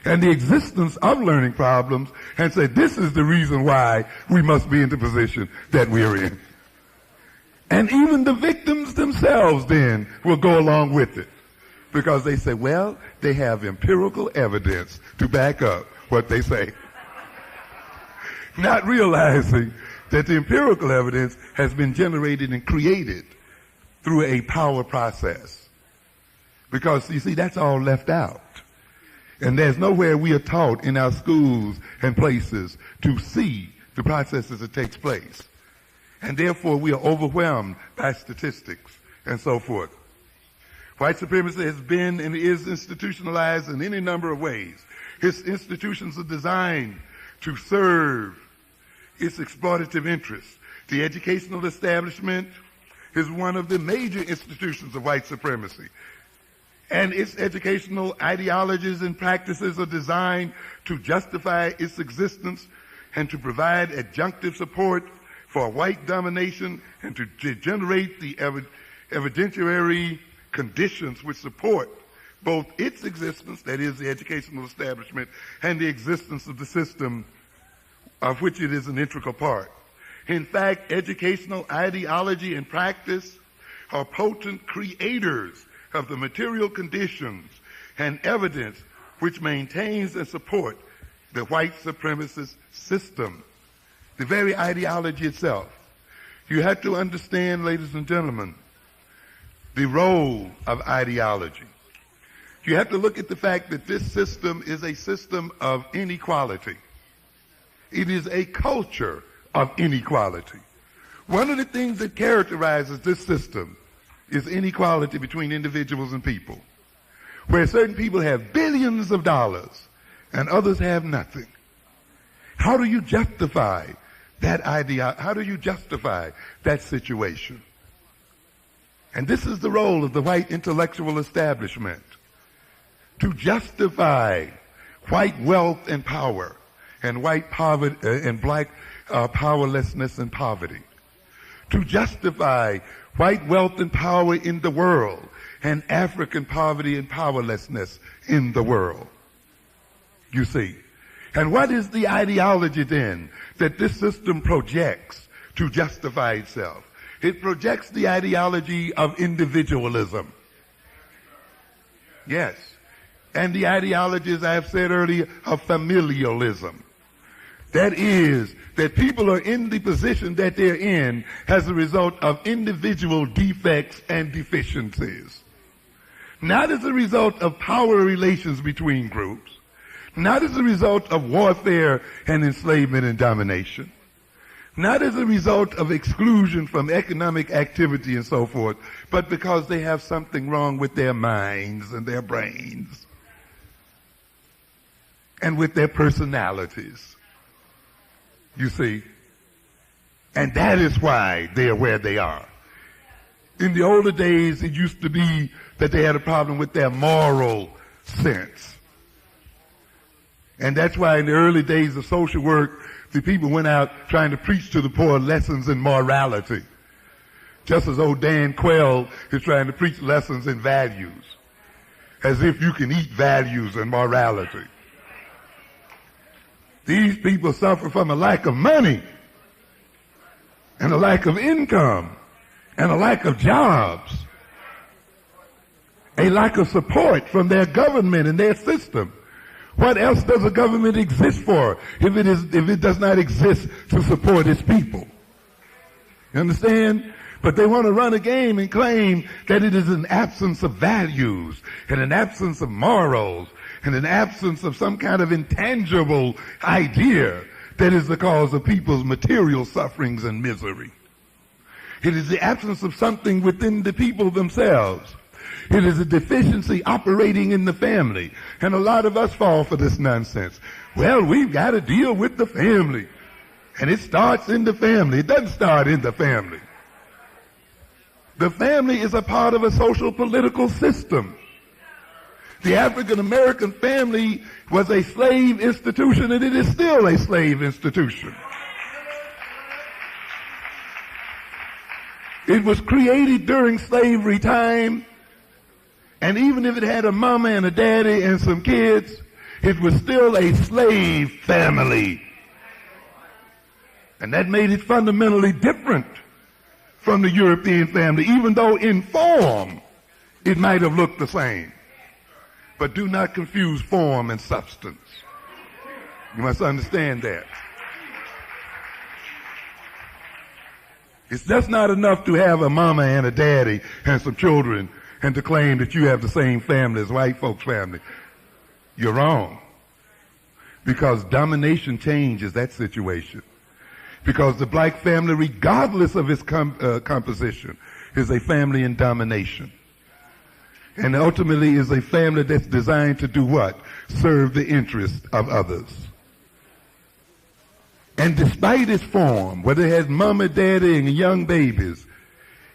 and the existence of learning problems and say, this is the reason why we must be in the position that we're in. And even the victims themselves then will go along with it because they say, well, they have empirical evidence to back up what they say. Not realizing that the empirical evidence has been generated and created through a power process. Because, you see, that's all left out. And there's nowhere we are taught in our schools and places to see the processes that takes place. And therefore, we are overwhelmed by statistics and so forth. White supremacy has been and is institutionalized in any number of ways. Its institutions are designed to serve its exploitative interests. The educational establishment is one of the major institutions of white supremacy. And its educational ideologies and practices are designed to justify its existence and to provide adjunctive support for white domination and to generate the evidentiary conditions which support both its existence, that is the educational establishment, and the existence of the system of which it is an integral part. In fact, educational ideology and practice are potent creators of the material conditions and evidence which maintains and support the white supremacist system, the very ideology itself. You have to understand, ladies and gentlemen, the role of ideology. You have to look at the fact that this system is a system of inequality. It is a culture of inequality. One of the things that characterizes this system is inequality between individuals and people, where certain people have billions of dollars and others have nothing. How do you justify that idea? How do you justify that situation? And this is the role of the white intellectual establishment, to justify white wealth and power and white poverty and black powerlessness and poverty, to justify white wealth and power in the world and African poverty and powerlessness in the world. You see. And what is the ideology then that this system projects to justify itself? It projects the ideology of individualism. Yes. And the ideology, as I have said earlier, of familialism. That is, that people are in the position that they're in as a result of individual defects and deficiencies. Not as a result of power relations between groups, Not as a result of warfare and enslavement and domination. Not as a result of exclusion from economic activity and so forth, but because they have something wrong with their minds and their brains and with their personalities. You see? And that is why they are where they are. In the older days, it used to be that they had a problem with their moral sense. And that's why in the early days of social work, the people went out trying to preach to the poor lessons in morality. Just as old Dan Quayle is trying to preach lessons in values. As if you can eat values and morality. These people suffer from a lack of money, and a lack of income, and a lack of jobs, a lack of support from their government and their system. What else does a government exist for if it does not exist to support its people? You understand? But they want to run a game and claim that it is an absence of values and an absence of morals and an absence of some kind of intangible idea that is the cause of people's material sufferings and misery. It is the absence of something within the people themselves. It is a deficiency operating in the family. And a lot of us fall for this nonsense. Well, we've got to deal with the family. And it starts in the family. It doesn't start in the family. The family is a part of a social political system. The African American family was a slave institution, and it is still a slave institution. It was created during slavery time, and even if it had a mama and a daddy and some kids, it was still a slave family. And that made it fundamentally different from the European family, even though in form it might have looked the same. But do not confuse form and substance. You must understand that. It's just not enough to have a mama and a daddy and some children and to claim that you have the same family as white folks' family. You're wrong. Because domination changes that situation. Because the black family, regardless of its composition, is a family in domination. And ultimately is a family that's designed to do what? Serve the interests of others. And despite its form, whether it has mama, daddy, and young babies,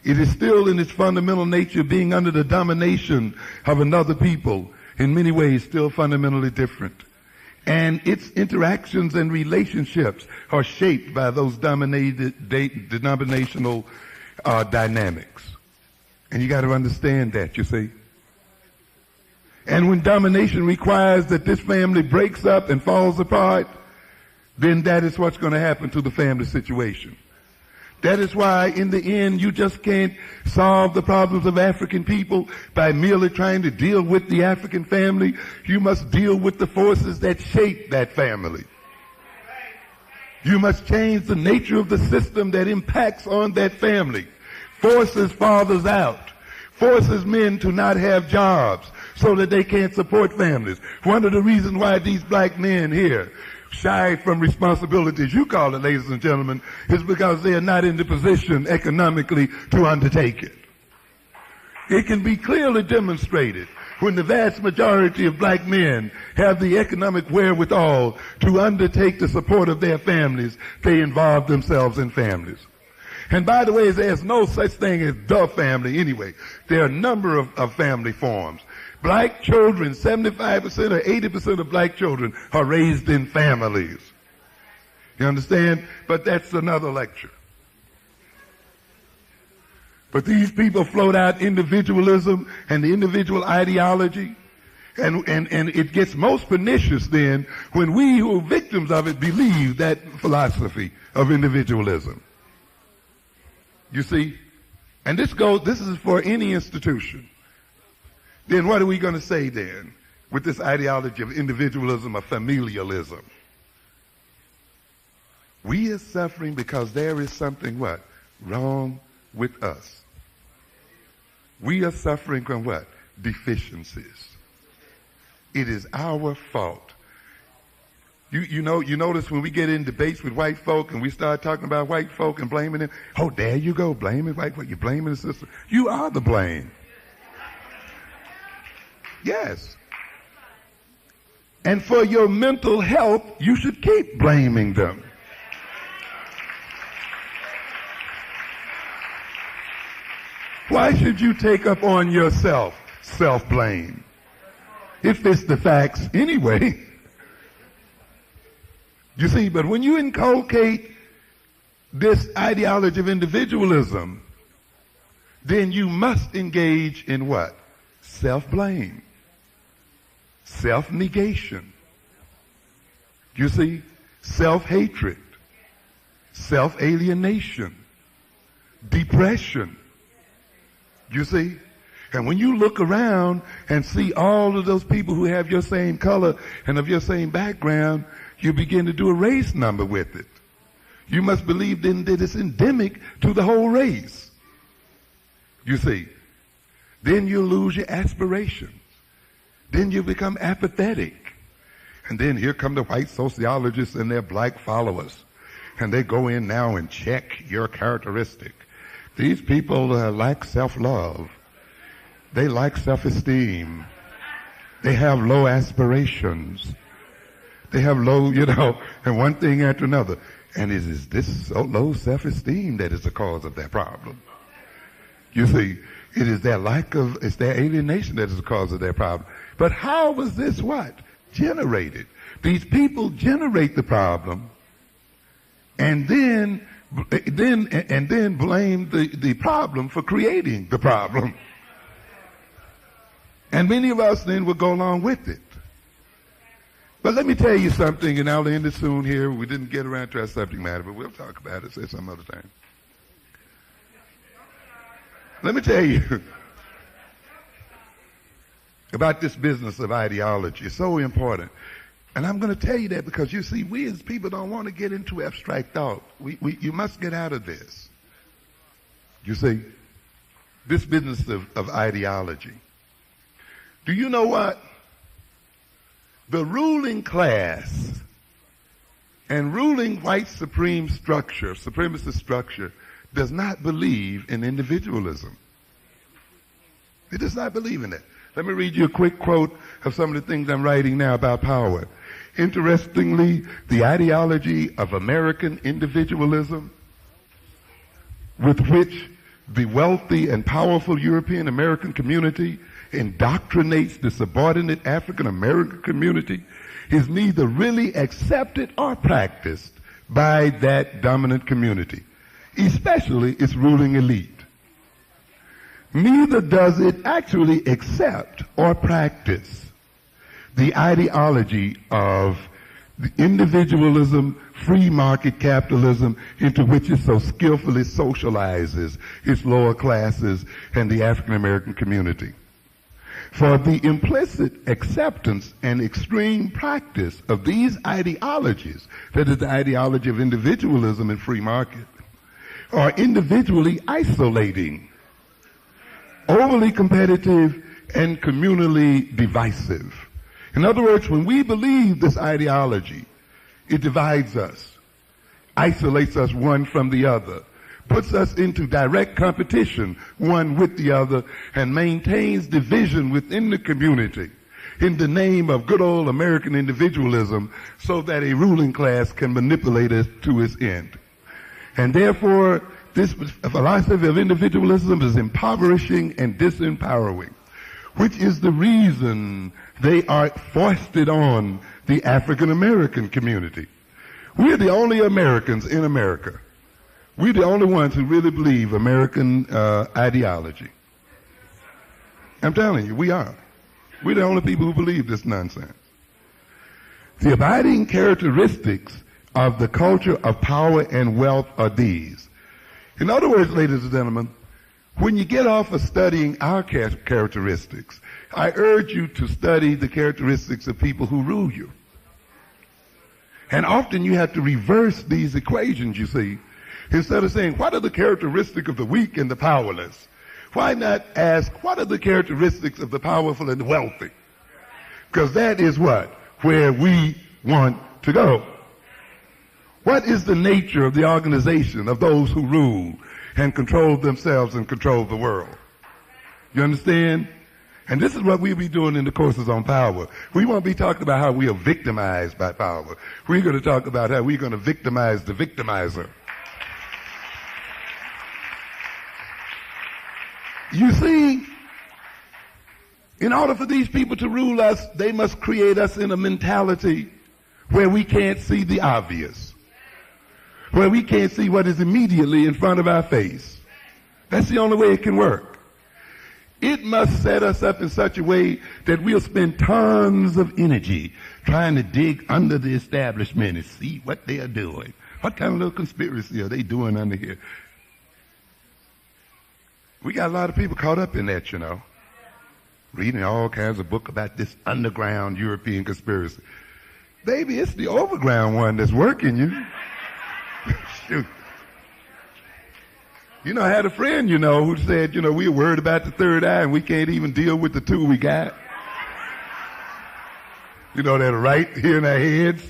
it is still in its fundamental nature being under the domination of another people, in many ways still fundamentally different. And its interactions and relationships are shaped by those denominational dynamics. And you got to understand that, you see. And when domination requires that this family breaks up and falls apart, then that is what's going to happen to the family situation. That is why, in the end, you just can't solve the problems of African people by merely trying to deal with the African family. You must deal with the forces that shape that family. You must change the nature of the system that impacts on that family. Forces fathers out. Forces men to not have jobs so that they can't support families. One of the reasons why these black men here shy from responsibilities, you call it, ladies and gentlemen, is because they are not in the position economically to undertake it. It can be clearly demonstrated when the vast majority of black men have the economic wherewithal to undertake the support of their families, they involve themselves in families. And by the way, there's no such thing as the family anyway. There are a number of family forms. Black children, 75% or 80% of black children are raised in families. You understand? But that's another lecture. But these people float out individualism and the individual ideology, and it gets most pernicious then when we who are victims of it believe that philosophy of individualism. You see? And this is for any institution. Then what are we going to say then with this ideology of individualism or familialism? We are suffering because there is something what? Wrong with us. We are suffering from what? Deficiencies. It is our fault You notice when we get in debates with white folk and we start talking about white folk and blaming them, oh, there you go, blaming white folk, you're blaming the system. You are the blame. Yes. And for your mental health, you should keep blaming them. Why should you take up on yourself self-blame? If it's the facts anyway. You see, but when you inculcate this ideology of individualism, then you must engage in what? Self-blame. Self-negation. You see? Self-hatred. Self-alienation. Depression. You see? And when you look around and see all of those people who have your same color and of your same background, you begin to do a race number with it. You must believe then that it's endemic to the whole race. You see? Then you lose your aspirations. Then you become apathetic. And then here come the white sociologists and their black followers. And they go in now and check your characteristic. These people lack self-love. They lack self-esteem. They have low aspirations. They have low, and one thing after another. And it is this so low self-esteem that is the cause of their problem. You see, it is their it's their alienation that is the cause of their problem. But how was this what? Generated. These people generate the problem and then blame the problem for creating the problem. And many of us then will go along with it. But let me tell you something, and I'll end it soon here. We didn't get around to our subject matter, but we'll talk about it at some other time. Let me tell you about this business of ideology. It's so important. And I'm going to tell you that because, you see, we as people don't want to get into abstract thought. You must get out of this. You see, this business of ideology. Do you know what? The ruling class and ruling white supremacist structure, does not believe in individualism. It does not believe in it. Let me read you a quick quote of some of the things I'm writing now about power. Interestingly, the ideology of American individualism, with which the wealthy and powerful European American community indoctrinates the subordinate African American community, is neither really accepted or practiced by that dominant community, especially its ruling elite. Neither does it actually accept or practice the ideology of the individualism, free market capitalism, into which it so skillfully socializes its lower classes and the African American community. For the implicit acceptance and extreme practice of these ideologies, that is the ideology of individualism and free market, are individually isolating, overly competitive, and communally divisive. In other words, when we believe this ideology, it divides us, isolates us one from the other, puts us into direct competition one with the other, and maintains division within the community in the name of good old American individualism so that a ruling class can manipulate it to its end. And therefore, this philosophy of individualism is impoverishing and disempowering, which is the reason they are foisted on the African American community. We're the only Americans in America. We're the only ones who really believe American ideology. I'm telling you, we are. We're the only people who believe this nonsense. The abiding characteristics of the culture of power and wealth are these. In other words, ladies and gentlemen, when you get off of studying our characteristics, I urge you to study the characteristics of people who rule you. And often you have to reverse these equations, you see. Instead of saying, what are the characteristics of the weak and the powerless? Why not ask, what are the characteristics of the powerful and the wealthy? Because that is what? Where we want to go. What is the nature of the organization of those who rule and control themselves and control the world? You understand? And this is what we'll be doing in the courses on power. We won't be talking about how we are victimized by power. We're going to talk about how we're going to victimize the victimizer. You see, in order for these people to rule us, they must create us in a mentality where we can't see the obvious, where we can't see what is immediately in front of our face. That's the only way it can work. It must set us up in such a way that we'll spend tons of energy trying to dig under the establishment and see what they are doing. What kind of little conspiracy are they doing under here? We got a lot of people caught up in that, you know, reading all kinds of books about this underground European conspiracy. Baby, it's the overground one that's working you. Shoot. You know, I had a friend, you know, who said, you know, we were worried about the third eye and we can't even deal with the two we got. You know, that are right here in our heads.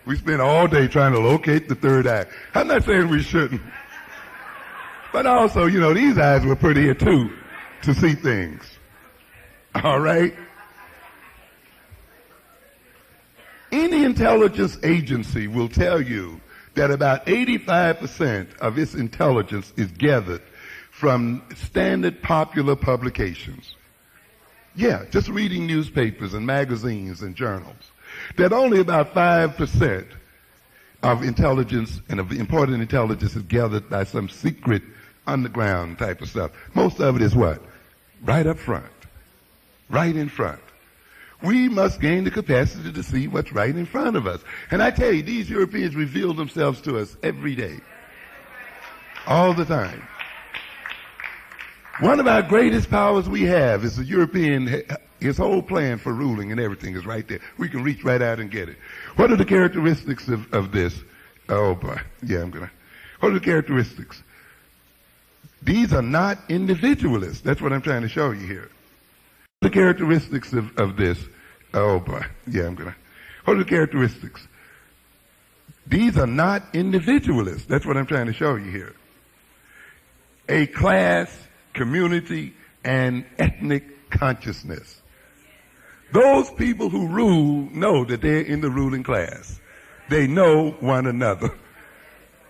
We spend all day trying to locate the third eye. I'm not saying we shouldn't. But also, you know, these eyes were pretty here too to see things. All right? Any intelligence agency will tell you that about 85% of its intelligence is gathered from standard popular publications. Yeah, just reading newspapers and magazines and journals. That only about 5% of intelligence and of important intelligence is gathered by some secret underground type of stuff. Most of it is what? Right up front. Right in front. We must gain the capacity to see what's right in front of us. And I tell you, these Europeans reveal themselves to us every day. All the time. One of our greatest powers we have is the European, his whole plan for ruling and everything is right there. We can reach right out and get it. What are the characteristics of this? Oh boy, yeah, what are the characteristics? These are not individualists. That's what I'm trying to show you here. The characteristics of this. Oh boy, yeah, what are the characteristics? These are not individualists. That's what I'm trying to show you here. A class, community, and ethnic consciousness. Those people who rule know that they're in the ruling class. They know one another.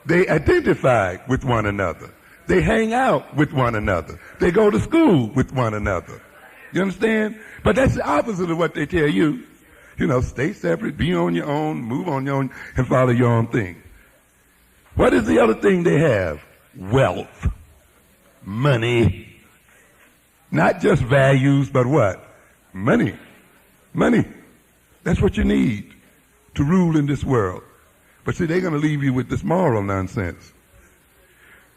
They identify with one another. They hang out with one another. They go to school with one another. You understand? But that's the opposite of what they tell you. You know, stay separate, be on your own, move on your own, and follow your own thing. What is the other thing they have? Wealth. Money. Not just values, but what? Money. Money. That's what you need to rule in this world. But see, they're going to leave you with this moral nonsense.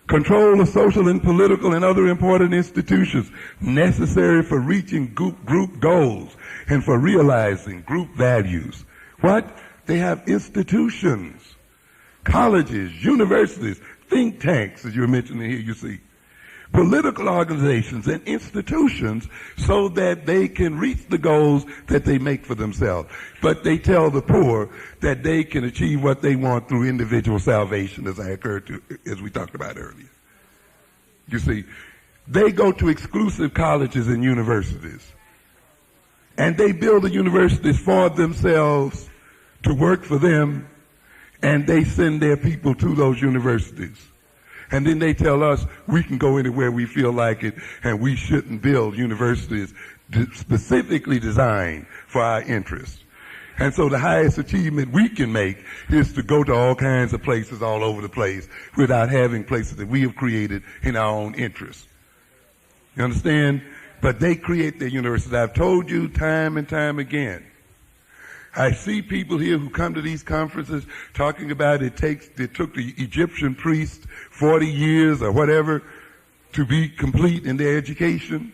Control of social and political and other important institutions necessary for reaching group goals and for realizing group values. What? They have institutions, colleges, universities, think tanks, as you were mentioning here, you see. Political organizations and institutions so that they can reach the goals that they make for themselves. But they tell the poor that they can achieve what they want through individual salvation, as we talked about earlier. You see, they go to exclusive colleges and universities. And they build the universities for themselves to work for them, and they send their people to those universities. And then they tell us we can go anywhere we feel like it, and we shouldn't build universities specifically designed for our interests. And so the highest achievement we can make is to go to all kinds of places all over the place without having places that we have created in our own interests. You understand? But they create their universities. I've told you time and time again. I see people here who come to these conferences talking about it took the Egyptian priests 40 years or whatever to be complete in their education.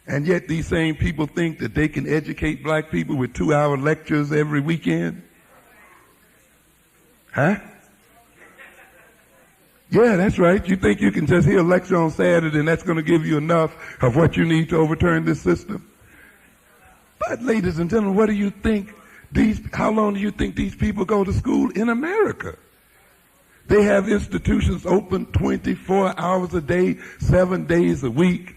And yet these same people think that they can educate black people with 2-hour lectures every weekend. Huh? Yeah, that's right. You think you can just hear a lecture on Saturday and that's going to give you enough of what you need to overturn this system? But ladies and gentlemen, what do you think How long do you think these people go to school in America? They have institutions open 24 hours a day, 7 days a week,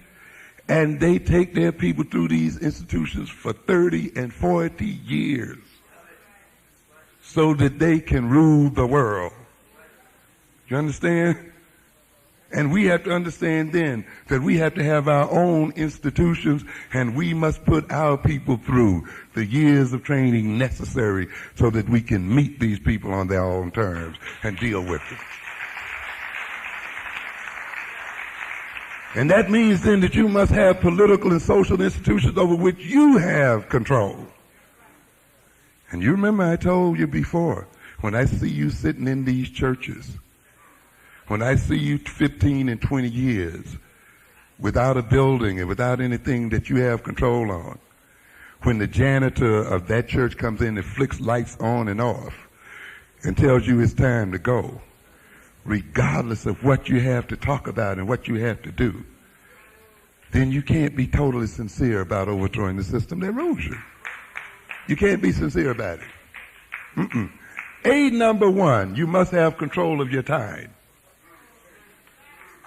and they take their people through these institutions for 30 and 40 years so that they can rule the world. You understand? And we have to understand then that we have to have our own institutions, and we must put our people through the years of training necessary so that we can meet these people on their own terms and deal with them. And that means then that you must have political and social institutions over which you have control. And you remember I told you before, when I see you sitting in these churches, when I see you 15 and 20 years without a building and without anything that you have control on, when the janitor of that church comes in and flicks lights on and off and tells you it's time to go, regardless of what you have to talk about and what you have to do, then you can't be totally sincere about overthrowing the system that rules you. You can't be sincere about it. Aid number one, you must have control of your time.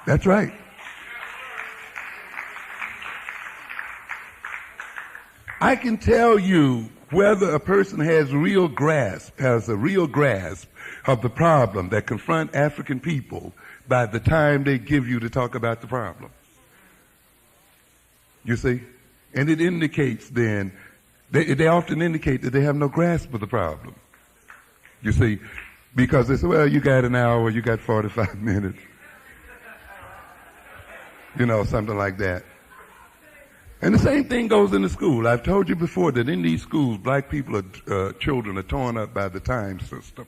That's right. I can tell you whether a person has a real grasp of the problem that confront African people by the time they give you to talk about the problem. You see? And it indicates then, they often indicate that they have no grasp of the problem. You see? Because they say, well, you got an hour, you got 45 minutes. You know, something like that. And the same thing goes in the school. I've told you before that in these schools, black people, children are torn up by the time system.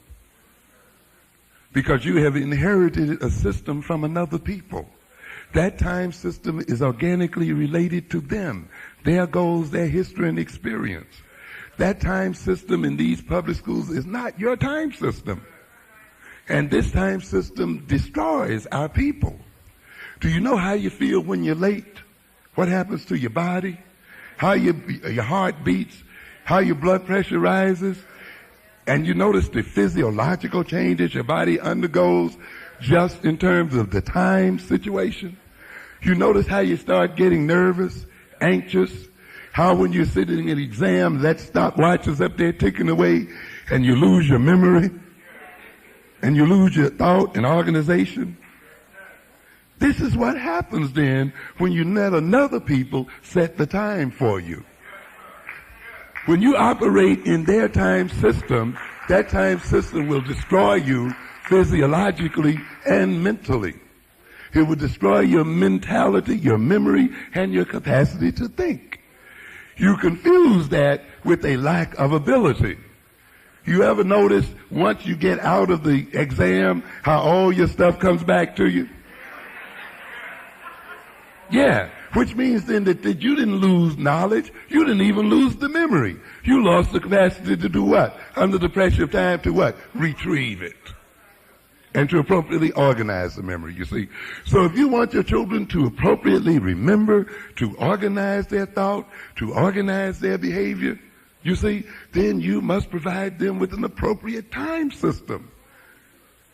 Because you have inherited a system from another people. That time system is organically related to them, their goals, their history and experience. That time system in these public schools is not your time system. And this time system destroys our people. Do you know how you feel when you're late? What happens to your body? How your heart beats? How your blood pressure rises? And you notice the physiological changes your body undergoes just in terms of the time situation. You notice how you start getting nervous, anxious, how when you're sitting in an exam, that stopwatch is up there ticking away, and you lose your memory, and you lose your thought and organization. This is what happens then when you let another people set the time for you. When you operate in their time system, that time system will destroy you physiologically and mentally. It will destroy your mentality, your memory, and your capacity to think. You confuse that with a lack of ability. You ever notice once you get out of the exam how all your stuff comes back to you? Yeah, which means then that you didn't lose knowledge, you didn't even lose the memory. You lost the capacity to do what? Under the pressure of time to what? Retrieve it. And to appropriately organize the memory, you see. So if you want your children to appropriately remember, to organize their thought, to organize their behavior, you see, then you must provide them with an appropriate time system.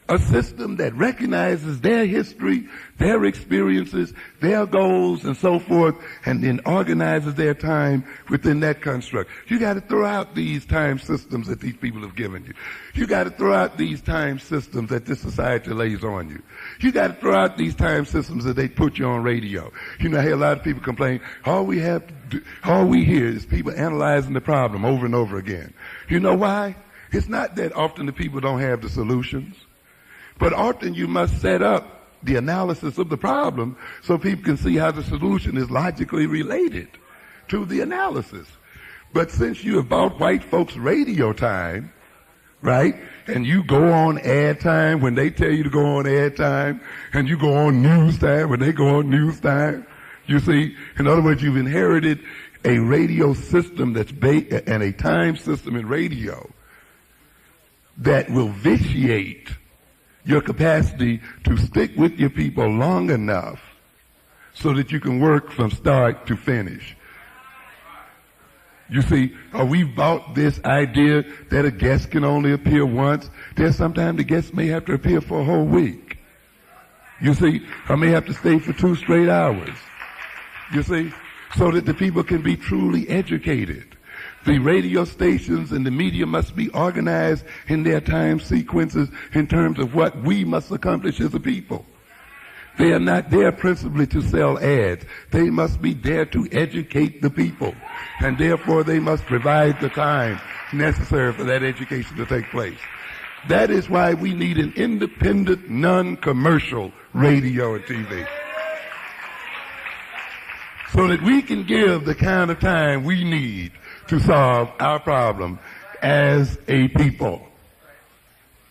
A system that recognizes their history, their experiences, their goals, and so forth, and then organizes their time within that construct. You got to throw out these time systems that these people have given you. You got to throw out these time systems that this society lays on you. You got to throw out these time systems that they put you on radio. You know, I hear a lot of people complain, all we hear is people analyzing the problem over and over again. You know why? It's not that often the people don't have the solutions. But often you must set up the analysis of the problem so people can see how the solution is logically related to the analysis. But since you have bought white folks radio time, right, and you go on ad time when they tell you to go on ad time, and you go on news time when they go on news time, you see, in other words, you've inherited a radio system that's based, and a time system in radio that will vitiate your capacity to stick with your people long enough so that you can work from start to finish. You see, we bought this idea that a guest can only appear once. There's sometimes the guest may have to appear for a whole week. You see, I may have to stay for 2 straight hours. You see, so that the people can be truly educated. The radio stations and the media must be organized in their time sequences in terms of what we must accomplish as a people. They are not there principally to sell ads. They must be there to educate the people. And therefore they must provide the time necessary for that education to take place. That is why we need an independent, non-commercial radio and TV. So that we can give the kind of time we need to solve our problem as a people.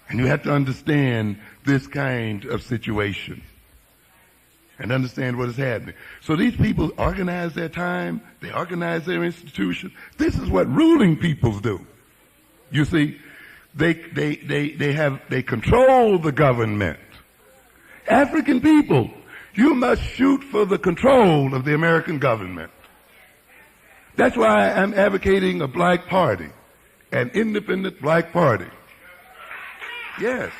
And you have to understand this kind of situation and understand what is happening. So these people organize their time, they organize their institution. This is what ruling peoples do. You see, they control the government. African people, you must shoot for the control of the American government. That's why I'm advocating a black party, an independent black party. Yes.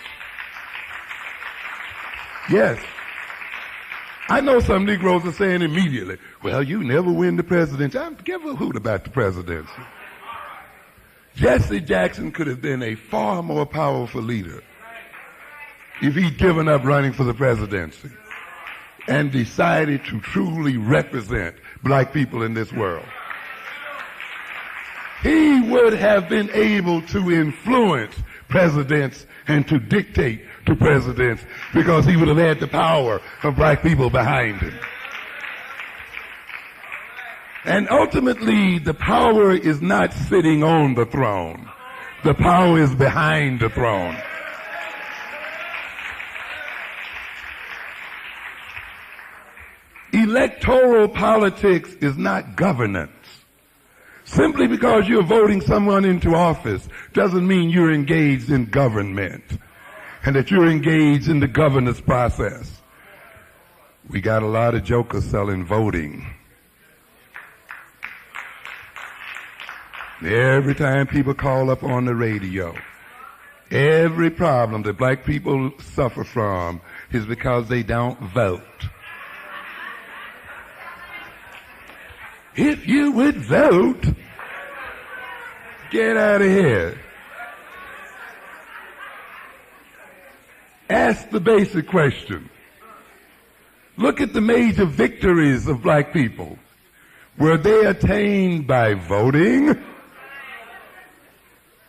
Yes. I know some Negroes are saying immediately, well, you never win the presidency. I don't give a hoot about the presidency. Jesse Jackson could have been a far more powerful leader if he'd given up running for the presidency and decided to truly represent black people in this world. He would have been able to influence presidents and to dictate to presidents because he would have had the power of black people behind him. And ultimately, the power is not sitting on the throne. The power is behind the throne. Electoral politics is not governance. Simply because you're voting someone into office doesn't mean you're engaged in government and that you're engaged in the governance process. We got a lot of jokers selling voting. Every time people call up on the radio, every problem that black people suffer from is because they don't vote. If you would vote, get out of here. Ask the basic question. Look at the major victories of black people. Were they attained by voting?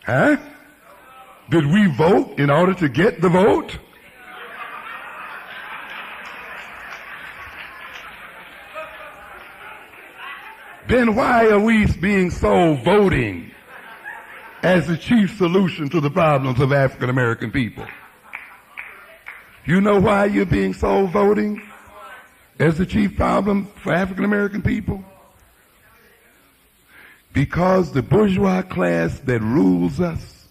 Huh? Did we vote in order to get the vote? Then why are we being sold voting as the chief solution to the problems of African American people? You know why you're being sold voting as the chief problem for African American people? Because the bourgeois class that rules us,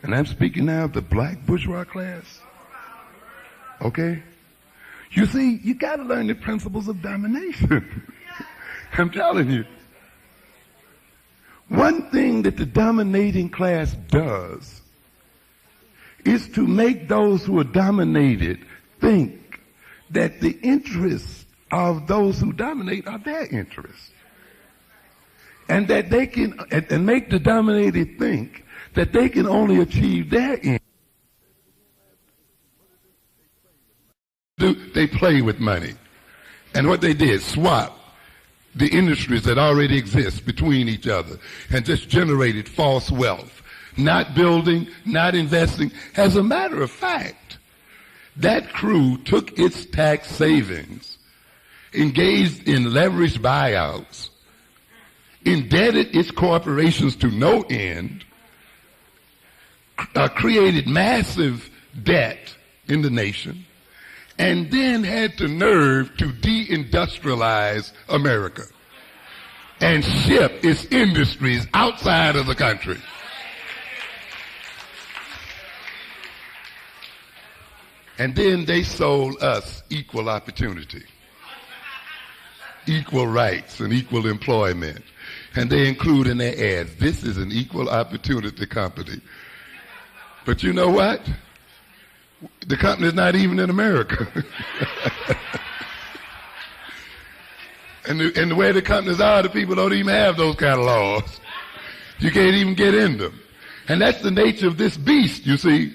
and I'm speaking now of the black bourgeois class, okay? You see, you got to learn the principles of domination. I'm telling you. One thing that the dominating class does is to make those who are dominated think that the interests of those who dominate are their interests. And that they can, and make the dominated think that they can only achieve their end. They play with money. And what they did, swap the industries that already exist between each other and just generated false wealth, not building, not investing. As a matter of fact, that crew took its tax savings, engaged in leveraged buyouts, indebted its corporations to no end, created massive debt in the nation, and then had the nerve to deindustrialize America and ship its industries outside of the country. And then they sold us equal opportunity, equal rights, and equal employment. And they include in their ads, this is an equal opportunity company. But you know what? The company's not even in America. And the way the companies are, the people don't even have those kind of laws. You can't even get in them. And that's the nature of this beast, you see.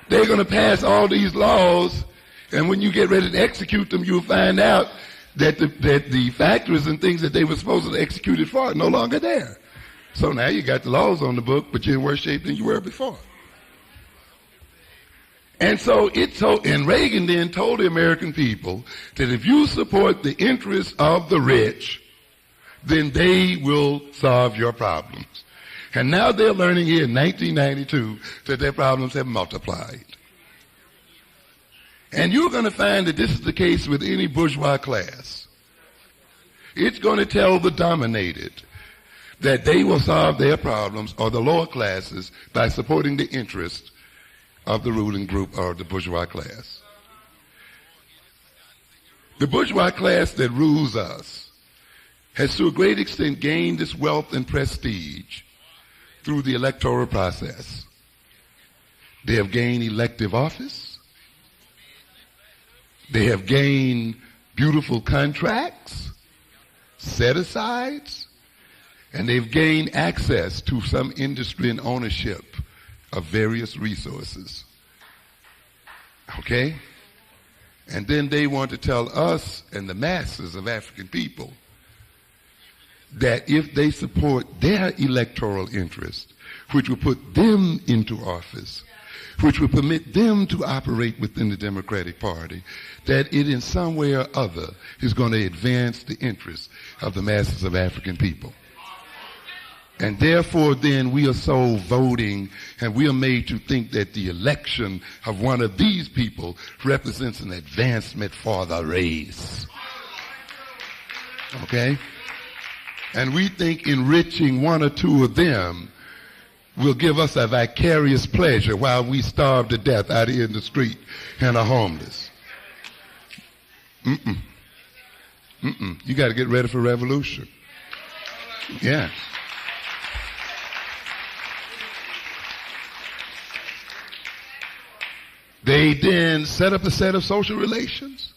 They're going to pass all these laws, and when you get ready to execute them, you'll find out that the factories and things that they were supposed to execute it for are no longer there. So now you got the laws on the book, but you're in worse shape than you were before. And so and Reagan then told the American people that if you support the interests of the rich, then they will solve your problems. And now they're learning here in 1992 that their problems have multiplied. And you're going to find that this is the case with any bourgeois class. It's going to tell the dominated that they will solve their problems, or the lower classes, by supporting the interests of the ruling group or the bourgeois class. The bourgeois class that rules us has to a great extent gained its wealth and prestige through the electoral process. They have gained elective office. They have gained beautiful contracts, set-asides, and they've gained access to some industry and ownership of various resources. Okay? And then they want to tell us and the masses of African people that if they support their electoral interest, which will put them into office, which will permit them to operate within the Democratic Party, that it in some way or other is going to advance the interests of the masses of African people. And therefore, then, we are so voting, and we are made to think that the election of one of these people represents an advancement for the race. Okay? And we think enriching one or two of them will give us a vicarious pleasure while we starve to death out here in the street and are homeless. You got to get ready for revolution. Yeah. They then set up a set of social relations.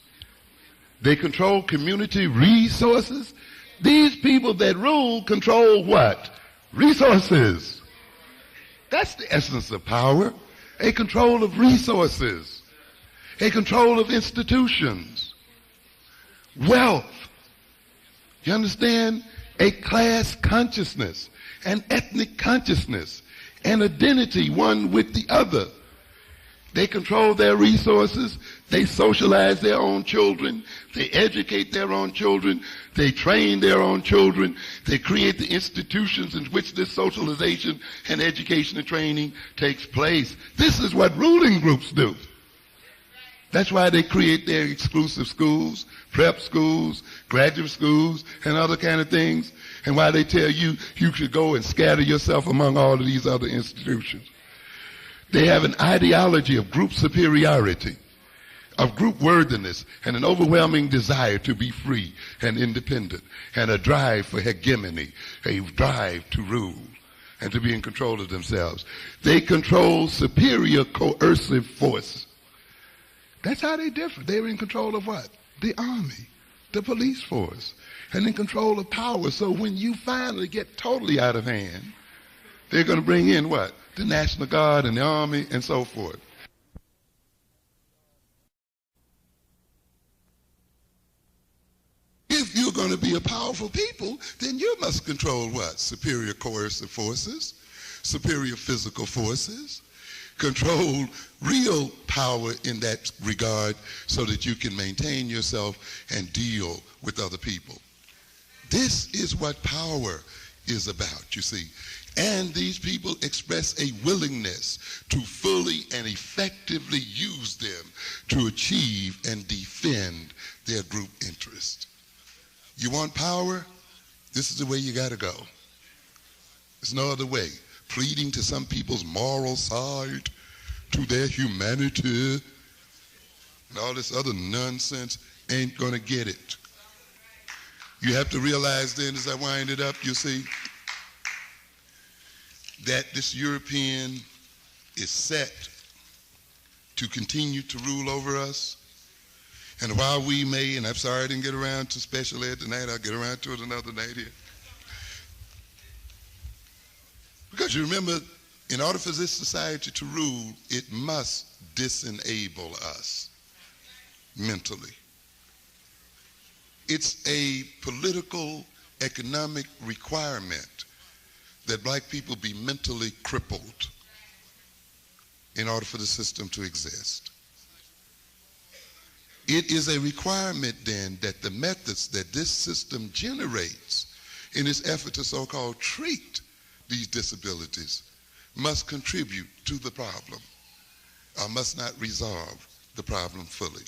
They control community resources. These people that rule control what? Resources. That's the essence of power. A control of resources. A control of institutions. Wealth. You understand? A class consciousness. An ethnic consciousness. An identity, one with the other. They control their resources. They socialize their own children. They educate their own children. They train their own children. They create the institutions in which this socialization and education and training takes place. This is what ruling groups do. That's why they create their exclusive schools, prep schools, graduate schools, and other kind of things. And why they tell you you should go and scatter yourself among all of these other institutions. They have an ideology of group superiority, of group worthiness, and an overwhelming desire to be free and independent, and a drive for hegemony, a drive to rule and to be in control of themselves. They control superior coercive force. That's how they differ. They're in control of what? The army, the police force, and in control of power. So when you finally get totally out of hand, they're going to bring in what? The National Guard and the Army and so forth. If you're going to be a powerful people, then you must control what? Superior coercive forces, superior physical forces, control real power in that regard so that you can maintain yourself and deal with other people. This is what power is about, you see. And these people express a willingness to fully and effectively use them to achieve and defend their group interest. You want power? This is the way you got to go. There's no other way. Pleading to some people's moral side, to their humanity, and all this other nonsense ain't going to get it. You have to realize then, as I wind it up, you see, that this European is set to continue to rule over us. And while we may, and I'm sorry I didn't get around to special ed tonight, I'll get around to it another night here. Because you remember, in order for this society to rule, it must disenable us mentally. It's a political, economic requirement that black people be mentally crippled in order for the system to exist. It is a requirement then that the methods that this system generates in its effort to so-called treat these disabilities must contribute to the problem, or must not resolve the problem fully.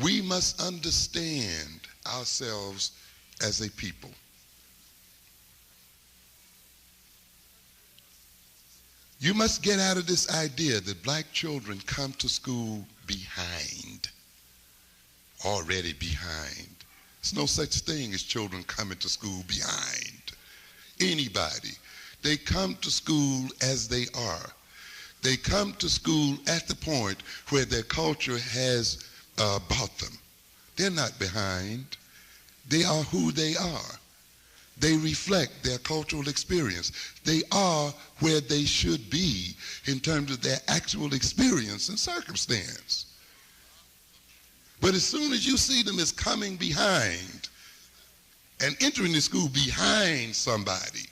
We must understand ourselves as a people. You must get out of this idea that black children come to school behind, already behind. There's no such thing as children coming to school behind anybody. They come to school as they are. They come to school at the point where their culture has bought them. They're not behind. They are who they are. They reflect their cultural experience. They are where they should be in terms of their actual experience and circumstance. But as soon as you see them as coming behind and entering the school behind somebody,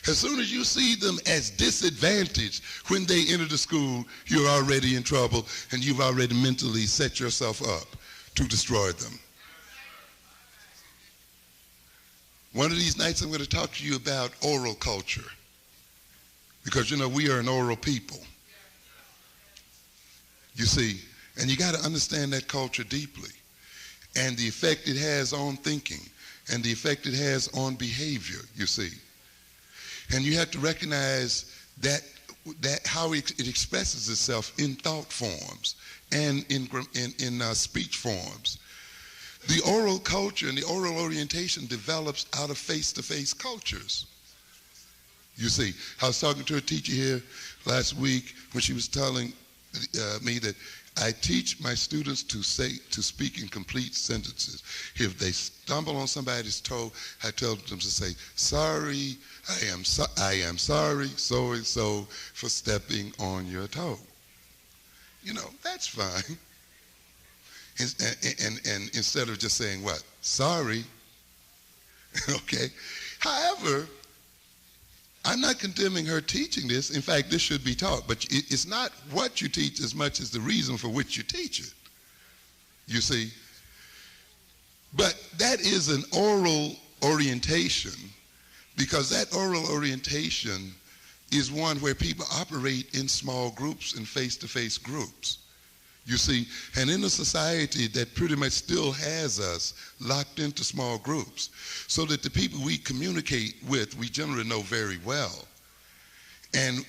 as soon as you see them as disadvantaged when they enter the school, you're already in trouble and you've already mentally set yourself up to destroy them. One of these nights I'm going to talk to you about oral culture, because you know we are an oral people. You see, and you got to understand that culture deeply and the effect it has on thinking and the effect it has on behavior, you see. And you have to recognize that how it expresses itself in thought forms and in speech forms. The oral culture and the oral orientation develops out of face-to-face cultures. You see, I was talking to a teacher here last week when she was telling me that I teach my students to speak in complete sentences. If they stumble on somebody's toe, I tell them to say, "Sorry, I am sorry, so and so, for stepping on your toe." You know, that's fine. And instead of just saying what? Sorry. Okay. However, I'm not condemning her teaching this. In fact, this should be taught. But it's not what you teach as much as the reason for which you teach it. You see? But that is an oral orientation, because that oral orientation is one where people operate in small groups and face-to-face groups. You see, and in a society that pretty much still has us locked into small groups, so that the people we communicate with, we generally know very well. And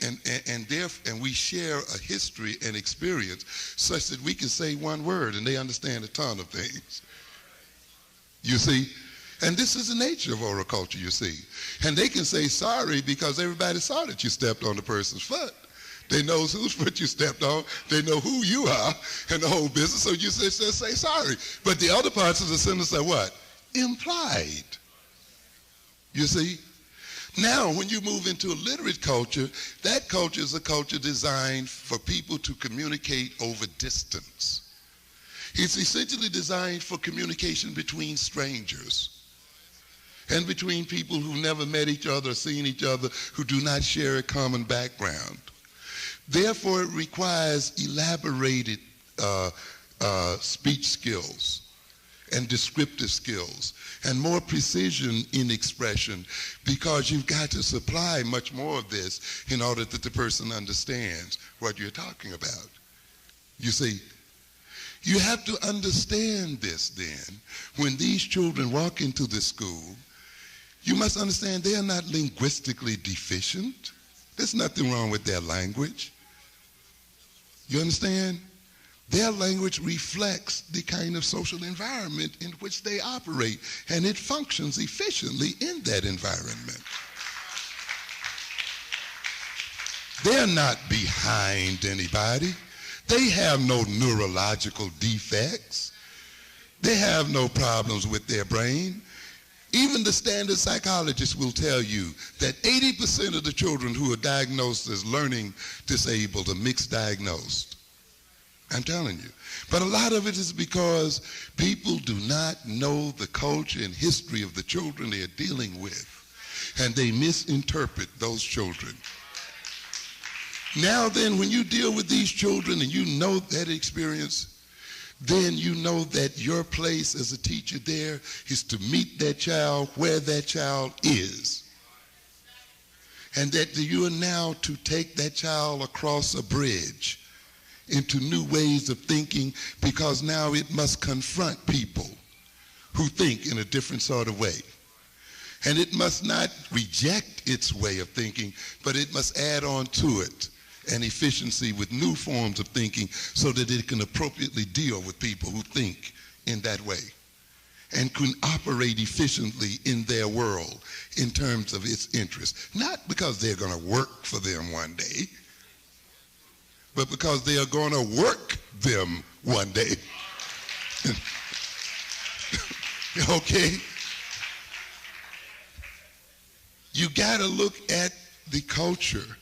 we share a history and experience such that we can say one word and they understand a ton of things. You see? And this is the nature of oral culture, you see. And they can say sorry because everybody saw that you stepped on the person's foot. They know whose foot you stepped on. They know who you are and the whole business. So you just say sorry. But the other parts of the sentence are what? Implied. You see? Now, when you move into a literate culture, that culture is a culture designed for people to communicate over distance. It's essentially designed for communication between strangers and between people who never met each other or seen each other, who do not share a common background. Therefore, it requires elaborated speech skills and descriptive skills and more precision in expression, because you've got to supply much more of this in order that the person understands what you're talking about. You see, you have to understand this then. When these children walk into this school, you must understand they are not linguistically deficient. There's nothing wrong with their language. You understand? Their language reflects the kind of social environment in which they operate, and it functions efficiently in that environment. They're not behind anybody. They have no neurological defects. They have no problems with their brain. Even the standard psychologists will tell you that 80% of the children who are diagnosed as learning disabled are mixed diagnosed. I'm telling you. But a lot of it is because people do not know the culture and history of the children they're dealing with, and they misinterpret those children. Now then, when you deal with these children and you know that experience, then you know that your place as a teacher there is to meet that child where that child is. And that you are now to take that child across a bridge into new ways of thinking, because now it must confront people who think in a different sort of way. And it must not reject its way of thinking, but it must add on to it an efficiency with new forms of thinking so that it can appropriately deal with people who think in that way and can operate efficiently in their world in terms of its interests. Not because they're going to work for them one day, but because they are going to work them one day. Okay? You got to look at the culture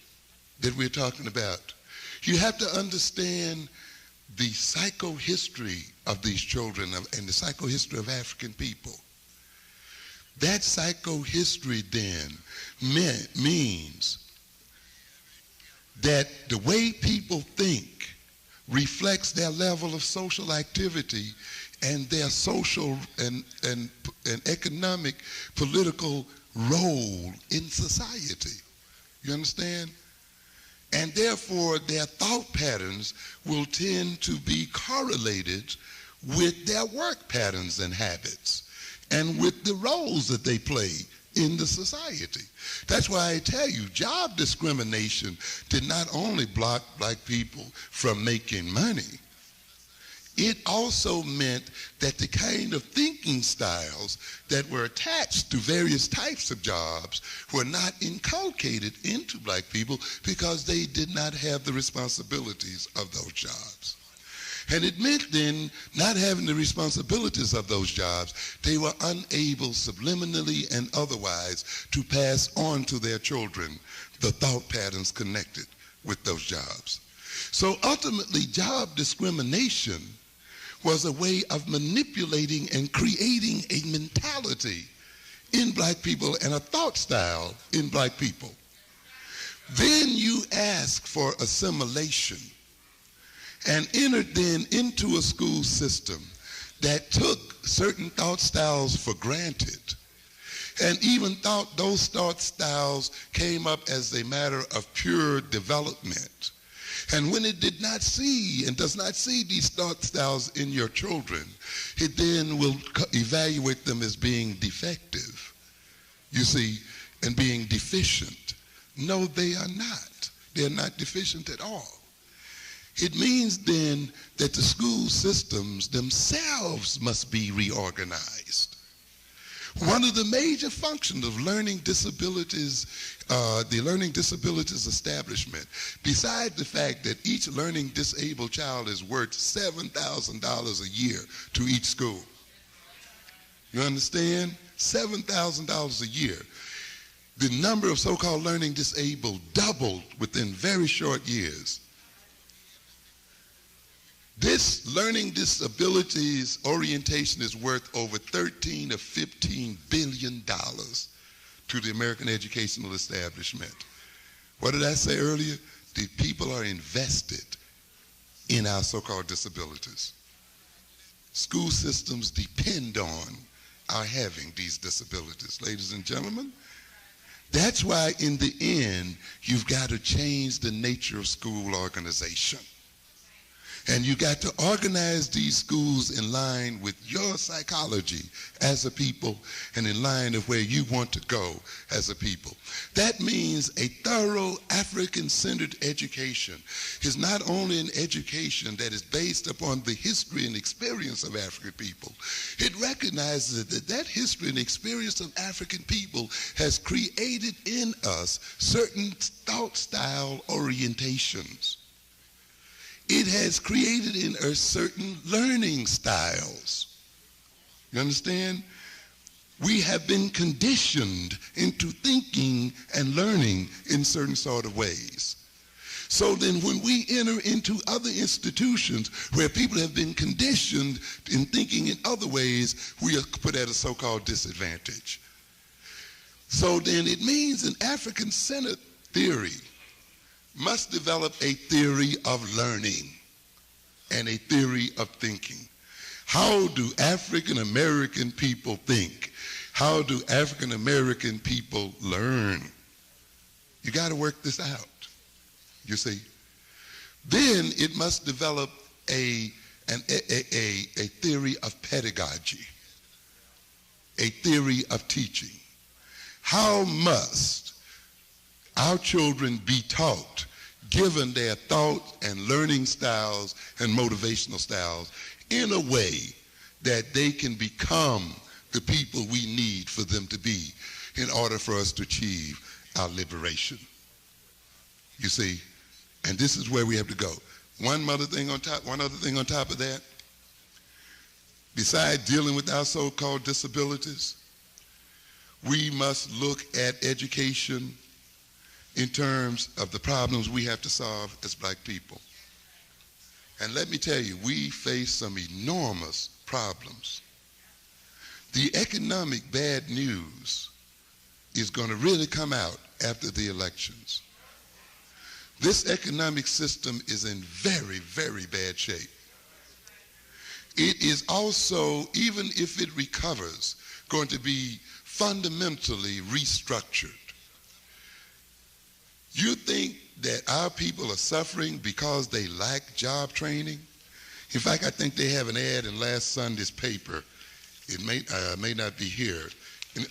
that we're talking about. You have to understand the psychohistory of these children and the psychohistory of African people. That psychohistory then means that the way people think reflects their level of social activity and their social and economic, political role in society. You understand? And therefore, their thought patterns will tend to be correlated with their work patterns and habits and with the roles that they play in the society. That's why I tell you, job discrimination did not only block black people from making money, it also meant that the kind of thinking styles that were attached to various types of jobs were not inculcated into black people because they did not have the responsibilities of those jobs. And it meant then, not having the responsibilities of those jobs, they were unable subliminally and otherwise to pass on to their children the thought patterns connected with those jobs. So ultimately, job discrimination was a way of manipulating and creating a mentality in black people and a thought style in black people. Then you ask for assimilation and entered then into a school system that took certain thought styles for granted and even thought those thought styles came up as a matter of pure development. And when it did not see and does not see these thought styles in your children, it then will evaluate them as being defective, you see, and being deficient. No, they are not. They're not deficient at all. It means then that the school systems themselves must be reorganized. One of the major functions of learning disabilities, the learning disabilities establishment, besides the fact that each learning disabled child is worth $7,000 a year to each school. You understand? $7,000 a year. The number of so-called learning disabled doubled within very short years. This learning disabilities orientation is worth over $13 or $15 billion to the American educational establishment. What did I say earlier? The people are invested in our so-called disabilities. School systems depend on our having these disabilities, ladies and gentlemen. That's why in the end, you've got to change the nature of school organization. And you got to organize these schools in line with your psychology as a people and in line of where you want to go as a people. That means a thorough African-centered education is not only an education that is based upon the history and experience of African people. It recognizes that that history and experience of African people has created in us certain thought style orientations. It has created in us certain learning styles. You understand? We have been conditioned into thinking and learning in certain sort of ways. So then when we enter into other institutions where people have been conditioned in thinking in other ways, we are put at a so-called disadvantage. So then it means an African-centered theory must develop a theory of learning and a theory of thinking. How do African American people think? How do African American people learn? You got to work this out, you see. Then it must develop a theory of pedagogy, a theory of teaching. How must our children be taught, given their thought and learning styles and motivational styles, in a way that they can become the people we need for them to be in order for us to achieve our liberation? You see, and this is where we have to go. One other thing on top of that, besides dealing with our so-called disabilities, we must look at education in terms of the problems we have to solve as black people. And let me tell you, we face some enormous problems. The economic bad news is going to really come out after the elections. This economic system is in very, very bad shape. It is also, even if it recovers, going to be fundamentally restructured. You think that our people are suffering because they lack job training? In fact, I think they have an ad in last Sunday's paper. It may not be here.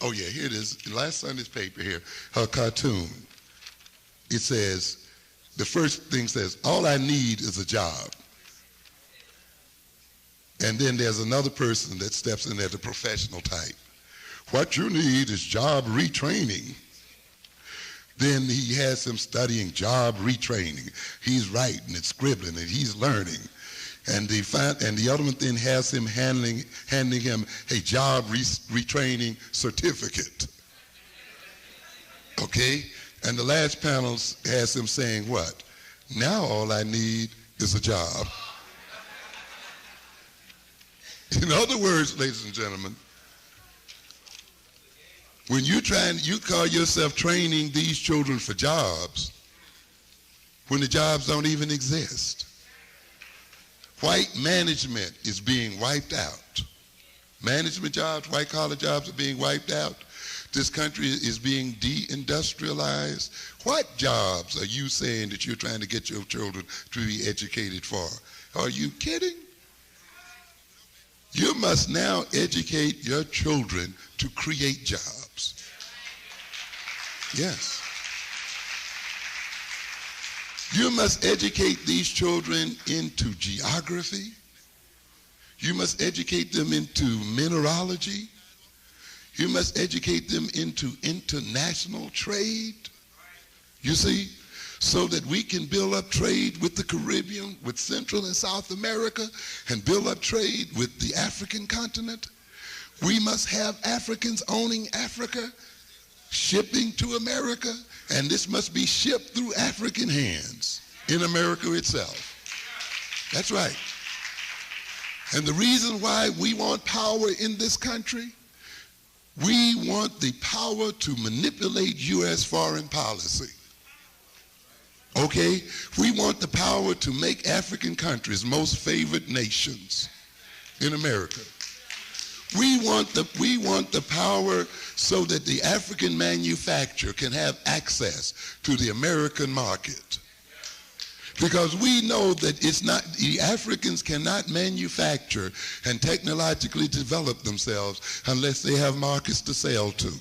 Oh yeah, here it is. In last Sunday's paper here, a cartoon. It says, the first thing says, all I need is a job. And then there's another person that steps in there, the professional type. What you need is job retraining. Then he has him studying job retraining. He's writing and scribbling and he's learning. And the other one then has him handing him a job retraining certificate. Okay? And the last panel has him saying what? Now all I need is a job. In other words, ladies and gentlemen, when you call yourself training these children for jobs, when the jobs don't even exist. White management is being wiped out. Management jobs, white collar jobs are being wiped out. This country is being deindustrialized. What jobs are you saying that you're trying to get your children to be educated for? Are you kidding? You must now educate your children to create jobs. Yes. You must educate these children into geography. You must educate them into mineralogy. You must educate them into international trade. You see? So that we can build up trade with the Caribbean, with Central and South America, and build up trade with the African continent. We must have Africans owning Africa, shipping to America, and this must be shipped through African hands in America itself. That's right. And the reason why we want power in this country, we want the power to manipulate U.S. foreign policy. Okay? We want the power to make African countries most favored nations in America. We want the power so that the African manufacturer can have access to the American market. Because we know that it's not, the Africans cannot manufacture and technologically develop themselves unless they have markets to sell to.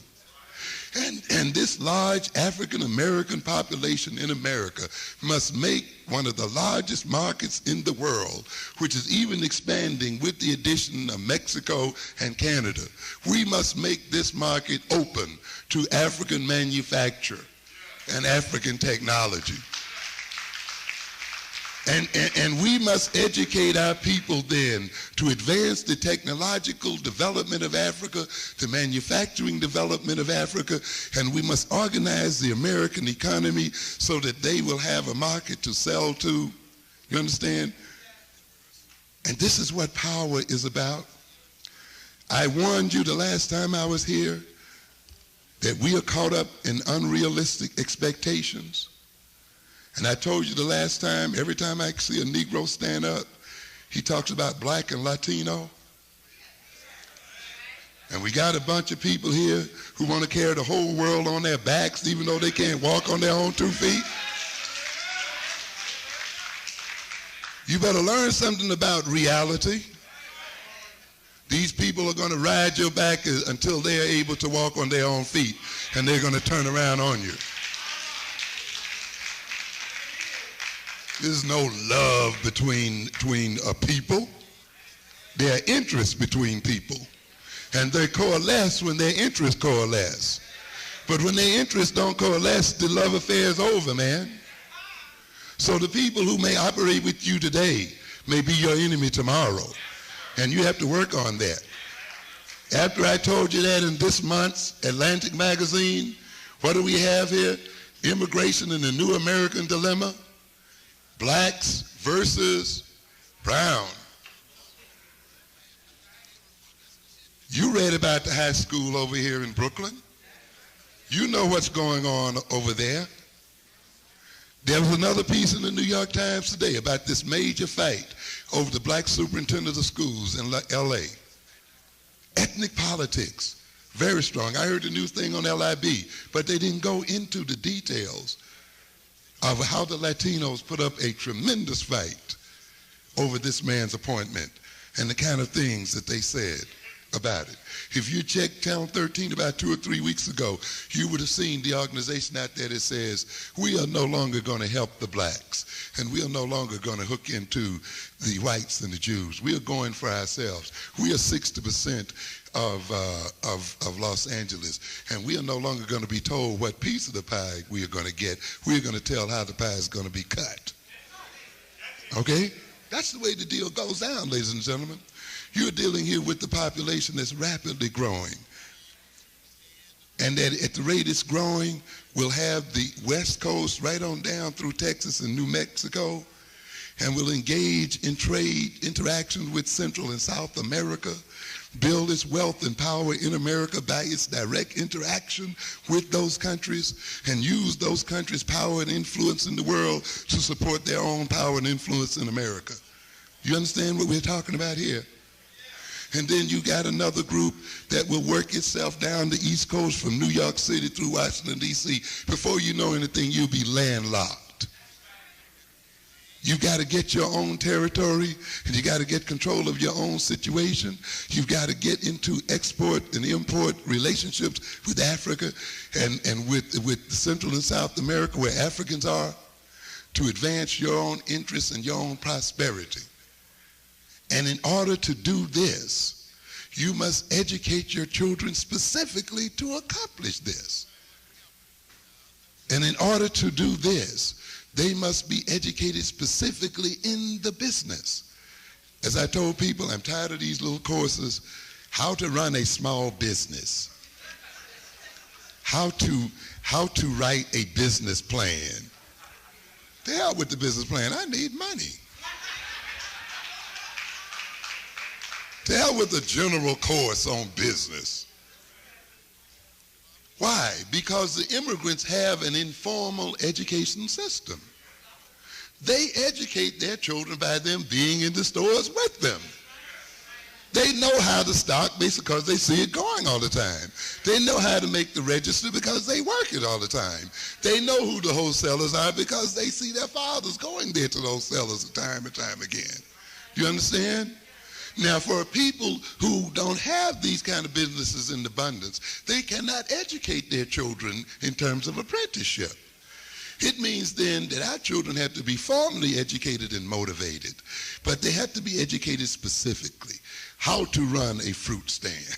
And this large African American population in America must make one of the largest markets in the world, which is even expanding with the addition of Mexico and Canada. We must make this market open to African manufacture and African technology. And we must educate our people then to advance the technological development of Africa, the manufacturing development of Africa, and we must organize the American economy so that they will have a market to sell to. You understand? And this is what power is about. I warned you the last time I was here that we are caught up in unrealistic expectations. And I told you the last time, every time I see a Negro stand up, he talks about black and Latino. And we got a bunch of people here who want to carry the whole world on their backs, even though they can't walk on their own 2 feet. You better learn something about reality. These people are going to ride your back until they are able to walk on their own feet, and they're going to turn around on you. There's no love between people. There are interests between people. And they coalesce when their interests coalesce. But when their interests don't coalesce, the love affair is over, man. So the people who may operate with you today may be your enemy tomorrow. And you have to work on that. After I told you that in this month's Atlantic magazine, what do we have here? Immigration and the New American Dilemma. Blacks versus brown. You read about the high school over here in Brooklyn. You know what's going on over there. There was another piece in the New York Times today about this major fight over the black superintendent of schools in LA. Ethnic politics, very strong. I heard the new thing on LIB, but they didn't go into the details of how the Latinos put up a tremendous fight over this man's appointment and the kind of things that they said about it. If you checked Channel 13 about 2 or 3 weeks ago, you would have seen the organization out there that says, we are no longer going to help the blacks, and we are no longer going to hook into the whites and the Jews. We are going for ourselves. We are 60% of Los Angeles, and we are no longer going to be told what piece of the pie we are going to get. We are going to tell how the pie is going to be cut. Okay? That's the way the deal goes down, ladies and gentlemen. You're dealing here with the population that's rapidly growing. And that at the rate it's growing, we'll have the West Coast right on down through Texas and New Mexico, and we'll engage in trade interaction with Central and South America, build its wealth and power in America by its direct interaction with those countries, and use those countries' power and influence in the world to support their own power and influence in America. You understand what we're talking about here? And then you got another group that will work itself down the East Coast from New York City through Washington, D.C. Before you know anything, you'll be landlocked. You got to get your own territory, and you got to get control of your own situation. You've got to get into export and import relationships with Africa and with Central and South America, where Africans are, to advance your own interests and your own prosperity. And in order to do this, you must educate your children specifically to accomplish this. And in order to do this, they must be educated specifically in the business. As I told people, I'm tired of these little courses, how to run a small business, how to write a business plan. The hell with the business plan, I need money. To hell with the general course on business. Why? Because the immigrants have an informal education system. They educate their children by them being in the stores with them. They know how to stock because they see it going all the time. They know how to make the register because they work it all the time. They know who the wholesalers are because they see their fathers going there to those sellers time and time again. You understand? Now, for people who don't have these kind of businesses in abundance, they cannot educate their children in terms of apprenticeship. It means then that our children have to be formally educated and motivated, but they have to be educated specifically. How to run a fruit stand,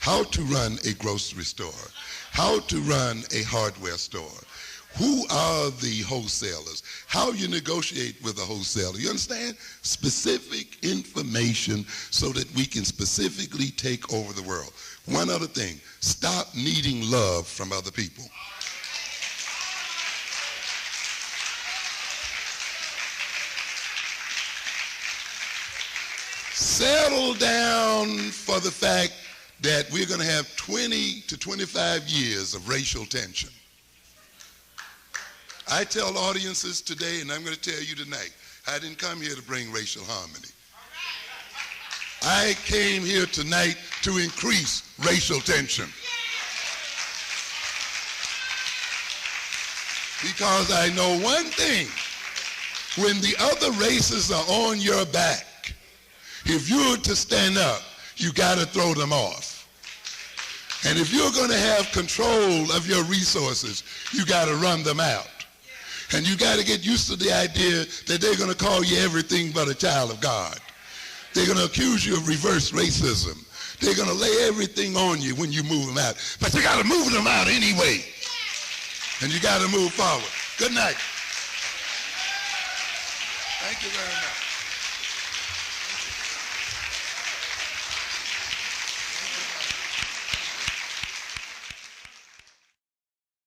how to run a grocery store, how to run a hardware store. Who are the wholesalers? How you negotiate with a wholesaler. You understand? Specific information so that we can specifically take over the world. One other thing, stop needing love from other people. Settle down for the fact that we're going to have 20 to 25 years of racial tension. I tell audiences today, and I'm going to tell you tonight, I didn't come here to bring racial harmony. I came here tonight to increase racial tension. Because I know one thing, when the other races are on your back, if you're to stand up, you got to throw them off. And if you're going to have control of your resources, you got to run them out. And you got to get used to the idea that they're going to call you everything but a child of God. They're going to accuse you of reverse racism. They're going to lay everything on you when you move them out. But you got to move them out anyway. And you got to move forward. Good night. Thank you very much.